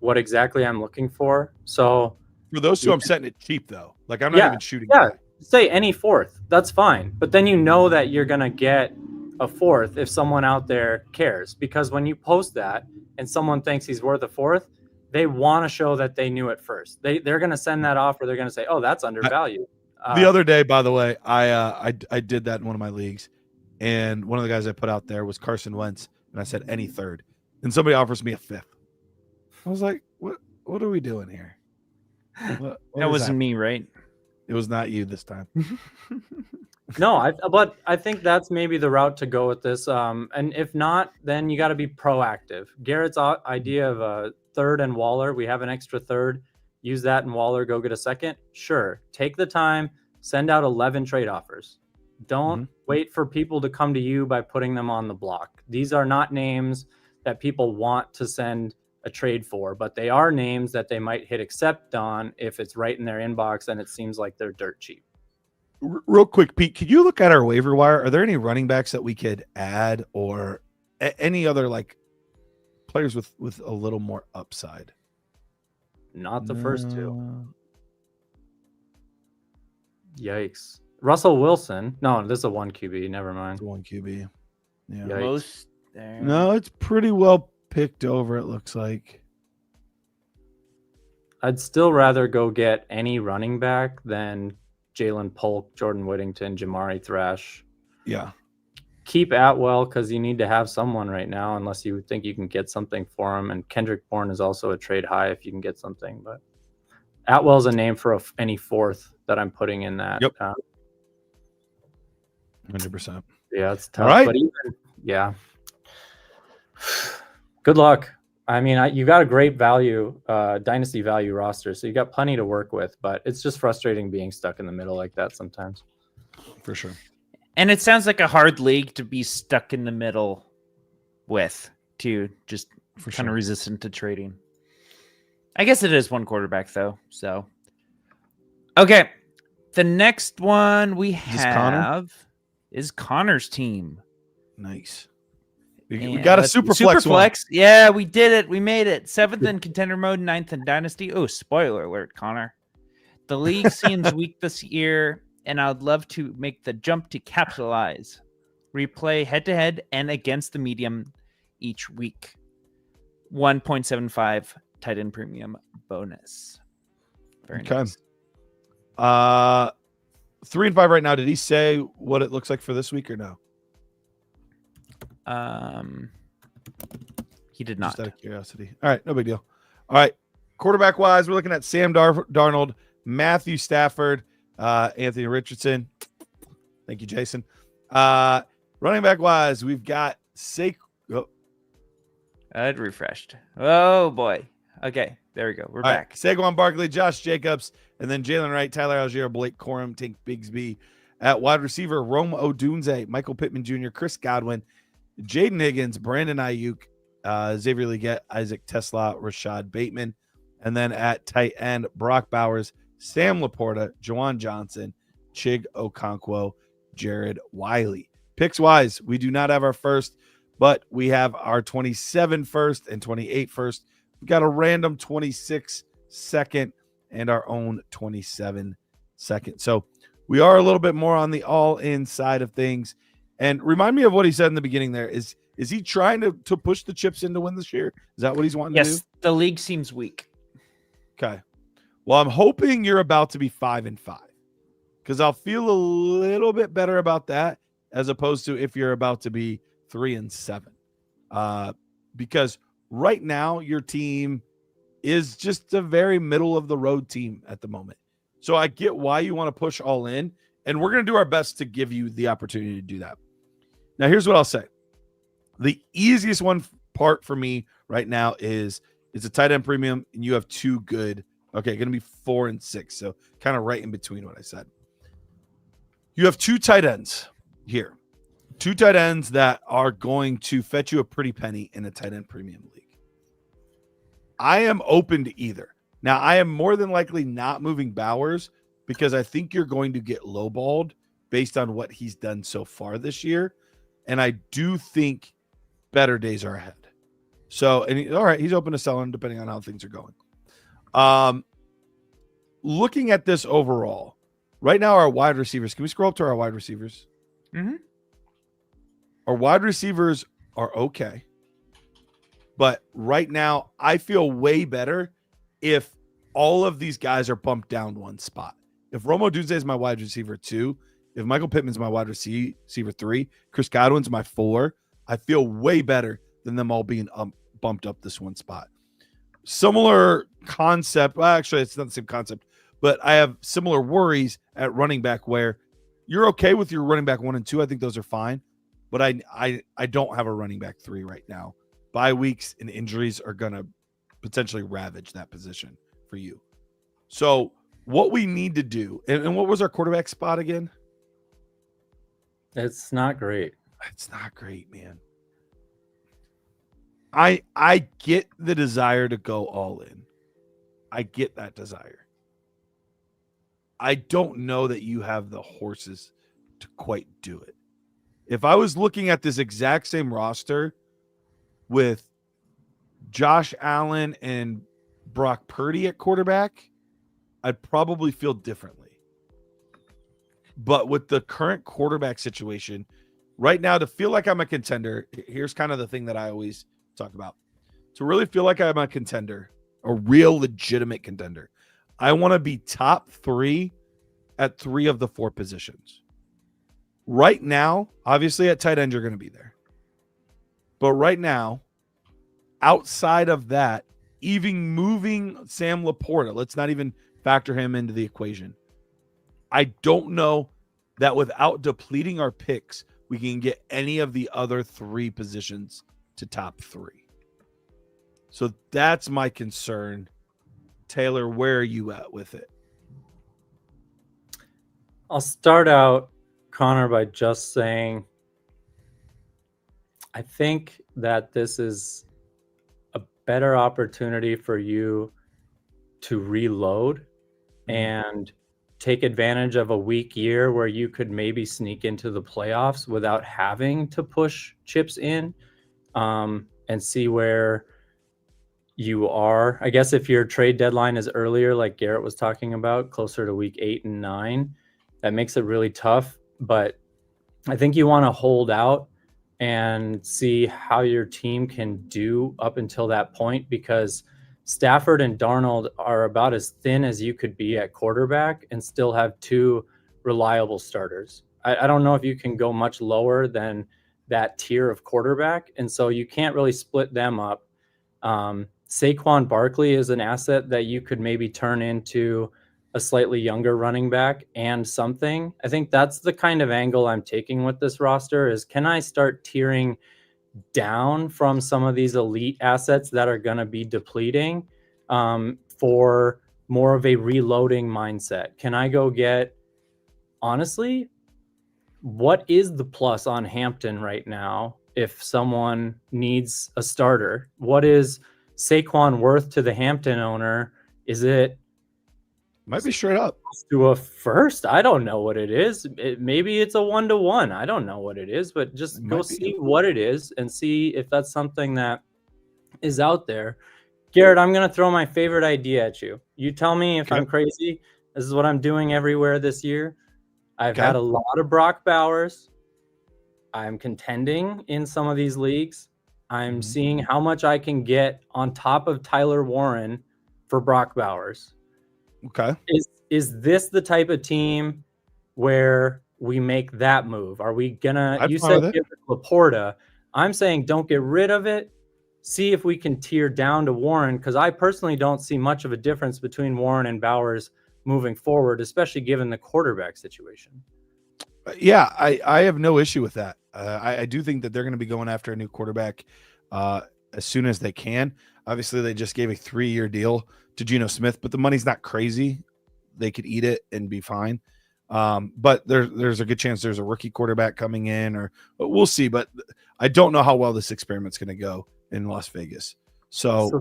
what exactly I'm looking for. So For those two, I'm setting it cheap though. Like I'm not yeah, even shooting. yeah, high. say any fourth, that's fine. But then you know that you're gonna get a fourth if someone out there cares, because when you post that and someone thinks he's worth a fourth, they want to show that they knew it first. They're gonna send that off, or they're gonna say, oh, that's undervalued. The other day, by the way, I did that in one of my leagues, and one of the guys I put out there was Carson Wentz, and I said any third, and somebody offers me a fifth. I was like, what are we doing here? What That wasn't me, right? It was not you this time. No, but I think that's maybe the route to go with this. And if not, then you got to be proactive. Garrett's idea of a third and Waller, we have an extra third, use that and Waller, go get a second. Sure, take the time, send out 11 trade offers. Don't wait for people to come to you by putting them on the block. These are not names that people want to send a trade for, but they are names that they might hit accept on if it's right in their inbox and it seems like they're dirt cheap. Real quick, Pete, could you look at our waiver wire? Are there any running backs that we could add, or any other like players with a little more upside? Not the first two. Yikes. Russell Wilson. No, this is a 1 QB. Never mind. It's 1 QB. Yeah. Most there. No, it's pretty well picked over, it looks like. I'd still rather go get any running back than Jalen Polk, Jordan Whittington, Jamari Thrash. Yeah. Keep Atwell because you need to have someone right now, unless you think you can get something for him. And Kendrick Bourne is also a trade high if you can get something. But Atwell's a name for any fourth that I'm putting in that. Yep. 100%. Yeah, it's tough. All right. But even, yeah. Good luck. I mean, you got a great value, dynasty value roster, so you got plenty to work with, but it's just frustrating being stuck in the middle like that sometimes. For sure. And it sounds like a hard league to be stuck in the middle with, too. Just kind of resistant to trading. I guess it is one quarterback, though. So, okay. The next one we have is Connor's team. Nice. We got a super flex. Yeah, we did it. We made it. 7th in contender mode, 9th in dynasty. Oh, spoiler alert, Connor. The league seems weak this year, and I would love to make the jump to capitalize. Replay head-to-head and against the medium each week. 1.75 tight end premium bonus. Very nice. 3 and 5 right now. Did he say what it looks like for this week or no? He did not. Just out of curiosity. All right, no big deal. All right, quarterback wise, we're looking at Sam Darnold, Matthew Stafford, Anthony Richardson. Thank you, Jason. Running back wise, we've got I'd refreshed. Oh boy. Okay, there we go. We're back. Right. Saquon Barkley, Josh Jacobs, and then Jalen Wright, Tyler Algier, Blake Corum, Tank Bigsby. At wide receiver, Rome Odunze, Michael Pittman Jr., Chris Godwin, Jaden Higgins, Brandon Ayuk, Xavier Legette, Isaac Tesla, Rashad Bateman. And then at tight end, Brock Bowers, Sam Laporta, Juwan Johnson, Chig Okonkwo, Jared Wiley. Picks wise, we do not have our first, but we have our 27 first and 28 first. We've got a random 26 second and our own 27 second. So we are a little bit more on the all-in side of things. And remind me of what he said in the beginning there. Is he trying to push the chips in to win this year? Is that what he's wanting to do? Yes, the league seems weak. Okay. Well, I'm hoping you're about to be 5 and 5 because I'll feel a little bit better about that as opposed to if you're about to be 3 and 7. Because right now your team is just a very middle of the road team at the moment. So I get why you want to push all in, and we're going to do our best to give you the opportunity to do that. Now, here's what I'll say. The easiest part for me right now is it's a tight end premium, and you have 2 good. Okay, going to be 4 and 6, so kind of right in between what I said. You have 2 tight ends here. 2 tight ends that are going to fetch you a pretty penny in a tight end premium league. I am open to either. Now, I am more than likely not moving Bowers because I think you're going to get lowballed based on what he's done so far this year. And I do think better days are ahead. So, all right, he's open to selling depending on how things are going. Looking at this overall, right now, our wide receivers, can we scroll up to our wide receivers? Mm-hmm. Our wide receivers are okay. But right now, I feel way better if all of these guys are bumped down one spot. If Romo Dunze is my wide receiver 2, if Michael Pittman's my wide receiver 3, Chris Godwin's my 4, I feel way better than them all being bumped up this one spot. Similar concept. Well, actually, it's not the same concept, but I have similar worries at running back where you're okay with your running back 1 and 2. I think those are fine, but I don't have a running back 3 right now. Bye weeks and injuries are going to potentially ravage that position for you. So what we need to do, and what was our quarterback spot again? It's not great. It's not great, man. I get the desire to go all in. I get that desire. I don't know that you have the horses to quite do it. If I was looking at this exact same roster with Josh Allen and Brock Purdy at quarterback, I'd probably feel differently. But with the current quarterback situation, right now, to feel like I'm a contender, here's kind of the thing that I always talk about. To really feel like I'm a contender, a real legitimate contender, I want to be top 3 at 3 of the 4 positions. Right now, obviously at tight end, you're going to be there. But right now, outside of that, even moving Sam Laporta, let's not even factor him into the equation. I don't know that without depleting our picks, we can get any of the other 3 positions to top 3. So that's my concern. Taylor, where are you at with it? I'll start out, Connor, by just saying I think that this is a better opportunity for you to reload and take advantage of a weak year where you could maybe sneak into the playoffs without having to push chips in, and see where you are. I guess if your trade deadline is earlier, like Garrett was talking about, closer to week 8 and 9, that makes it really tough. But I think you want to hold out and see how your team can do up until that point, because Stafford and Darnold are about as thin as you could be at quarterback and still have 2 reliable starters. I don't know if you can go much lower than that tier of quarterback, and so you can't really split them up. Saquon Barkley is an asset that you could maybe turn into a slightly younger running back and something. I think that's the kind of angle I'm taking with this roster is, can I start tiering down from some of these elite assets that are going to be depleting, for more of a reloading mindset? Can I go get, honestly, what is the plus on Hampton right now if someone needs a starter? What is Saquon worth to the Hampton owner? Is it Might be straight up to a first? I don't know what it is. Maybe it's a 1-to-1. I don't know what it is, but just go see what it is and see if that's something that is out there. Garrett, I'm going to throw my favorite idea at you. You tell me if I'm crazy. This is what I'm doing everywhere this year. I've had a lot of Brock Bowers. I'm contending in some of these leagues. I'm seeing how much I can get on top of Tyler Warren for Brock Bowers. Okay. Is this the type of team where we make that move? Are we gonna? You said give it Laporta. I'm saying don't get rid of it. See if we can tier down to Warren, because I personally don't see much of a difference between Warren and Bowers moving forward, especially given the quarterback situation. Yeah, I have no issue with that. I do think that they're going to be going after a new quarterback as soon as they can. Obviously, they just gave a 3-year deal to Geno Smith, but the money's not crazy. They could eat it and be fine. But there's a good chance there's a rookie quarterback coming in, or we'll see. But I don't know how well this experiment's going to go in Las Vegas. So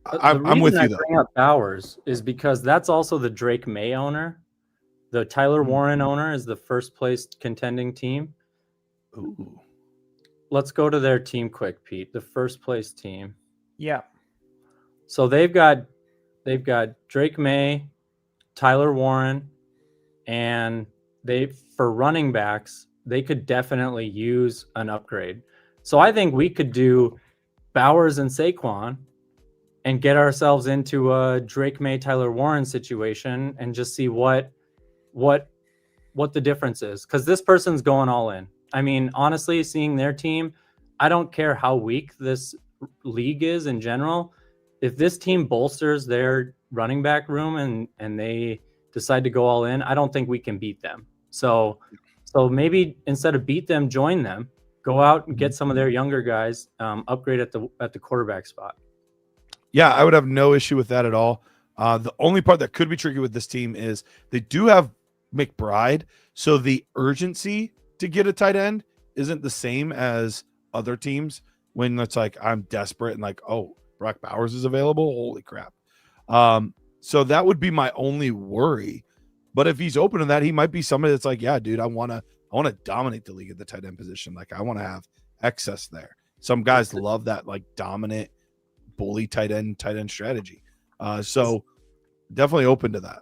I'm with you, though. Bring up Bowers is because that's also the Drake May owner. The Tyler Warren owner is the first place contending team. Ooh. let's go to their team quick, Pete. The first place team. Yeah. So they've got Drake May, Tyler Warren, and for running backs, they could definitely use an upgrade. So I think we could do Bowers and Saquon and get ourselves into a Drake May, Tyler Warren situation and just see what the difference is. Because this person's going all in. I mean, honestly, seeing their team, I don't care how weak this league is in general. If this team bolsters their running back room and they decide to go all in, I don't think we can beat them. So maybe instead of beat them, join them, go out and get some of their younger guys, upgrade at the quarterback spot. Yeah, I would have no issue with that at all. The only part that could be tricky with this team is they do have McBride, so the urgency to get a tight end isn't the same as other teams when it's like I'm desperate and like, oh, Brock Bowers is available. Holy crap. So that would be my only worry. But if he's open to that, he might be somebody that's like, yeah, dude, I want to dominate the league at the tight end position. Like I want to have excess there. Some guys love that like dominant bully tight end strategy. So definitely open to that.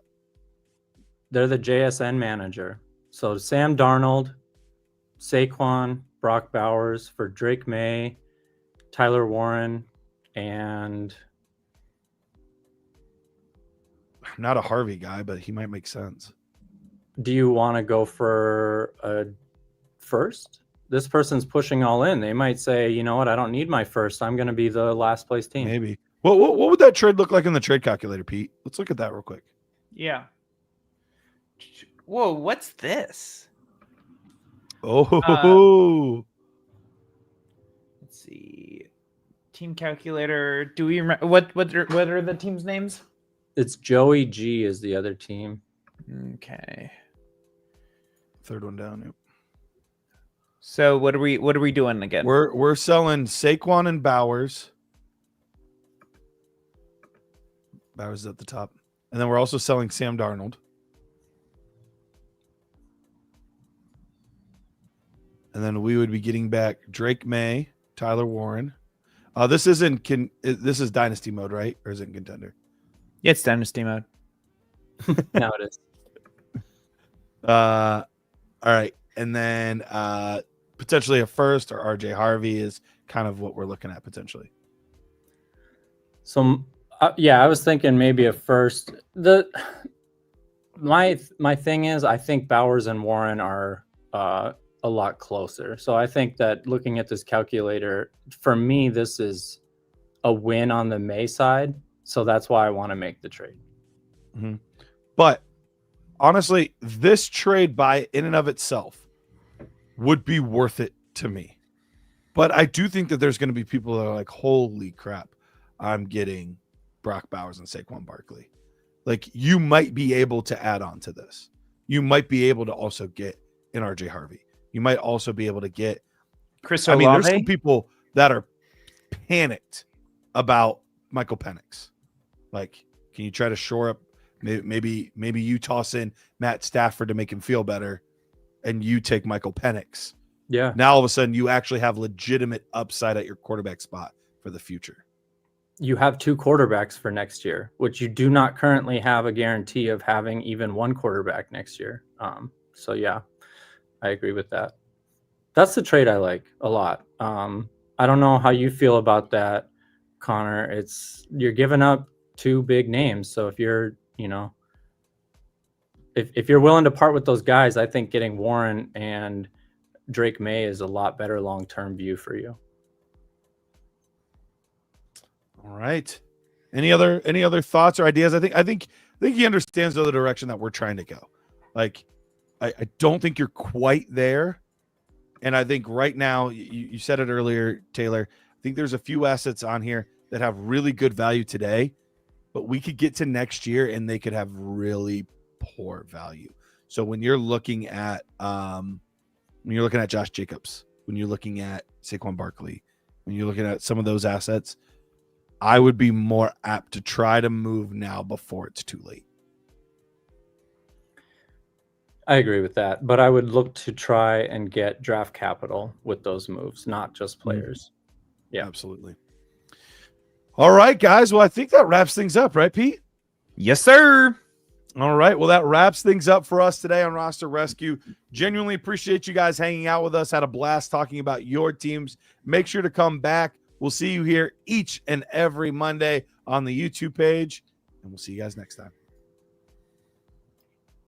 They're the JSN manager. So Sam Darnold, Saquon, Brock Bowers for Drake May, Tyler Warren, and I'm not a Harvey guy, but he might make sense. Do you want to go for a first? This person's pushing all in. They might say, you know what, I don't need my first. I'm going to be the last place team. Maybe. What would that trade look like in the trade calculator, Pete? Let's look at that real quick. Yeah. Whoa, what's this? Oh. Let's see. Team calculator. Do we remember what are the teams' names? It's Joey G is the other team. Okay. Third one down. Yep. So what are we doing again? We're selling Saquon and Bowers. Bowers is at the top. And then we're also selling Sam Darnold. And then we would be getting back Drake May, Tyler Warren. This is dynasty mode, right? Or is it in contender? Yeah, it's dynasty mode. Now it is. All right. And then potentially a first or RJ Harvey is kind of what we're looking at potentially. So I was thinking maybe a first. My thing is I think Bowers and Warren are a lot closer. So I think that looking at this calculator, for me, this is a win on the May side. So that's why I want to make the trade. Mm-hmm. But honestly, this trade by in and of itself would be worth it to me. But I do think that there's going to be people that are like, holy crap, I'm getting Brock Bowers and Saquon Barkley. Like you might be able to add on to this. You might be able to also get an RJ Harvey. You might also be able to get Chris Olave. I mean, there's some Olave. people that are panicked about Michael Penix. Like, can you try to shore up? Maybe you toss in Matt Stafford to make him feel better, and you take Michael Penix. Yeah. Now all of a sudden you actually have legitimate upside at your quarterback spot for the future. You have two quarterbacks for next year, which you do not currently have a guarantee of having even one quarterback next year. So yeah, I agree with that. That's the trade I like a lot. I don't know how you feel about that, Connor. You're giving up two big names. So if you're, if you're willing to part with those guys, I think getting Warren and Drake May is a lot better long-term view for you. All right. Any other thoughts or ideas? I think he understands the direction that we're trying to go. Like, I don't think you're quite there. And I think right now, you said it earlier, Taylor, I think there's a few assets on here that have really good value today, but we could get to next year and they could have really poor value. So when you're looking at Josh Jacobs, when you're looking at Saquon Barkley, when you're looking at some of those assets, I would be more apt to try to move now before it's too late. I agree with that, but I would look to try and get draft capital with those moves, not just players. Yeah. Absolutely. All right, guys. Well, I think that wraps things up, right, Pete? Yes, sir. All right. Well, that wraps things up for us today on Roster Rescue. Genuinely appreciate you guys hanging out with us. Had a blast talking about your teams. Make sure to come back. We'll see you here each and every Monday on the YouTube page, and we'll see you guys next time.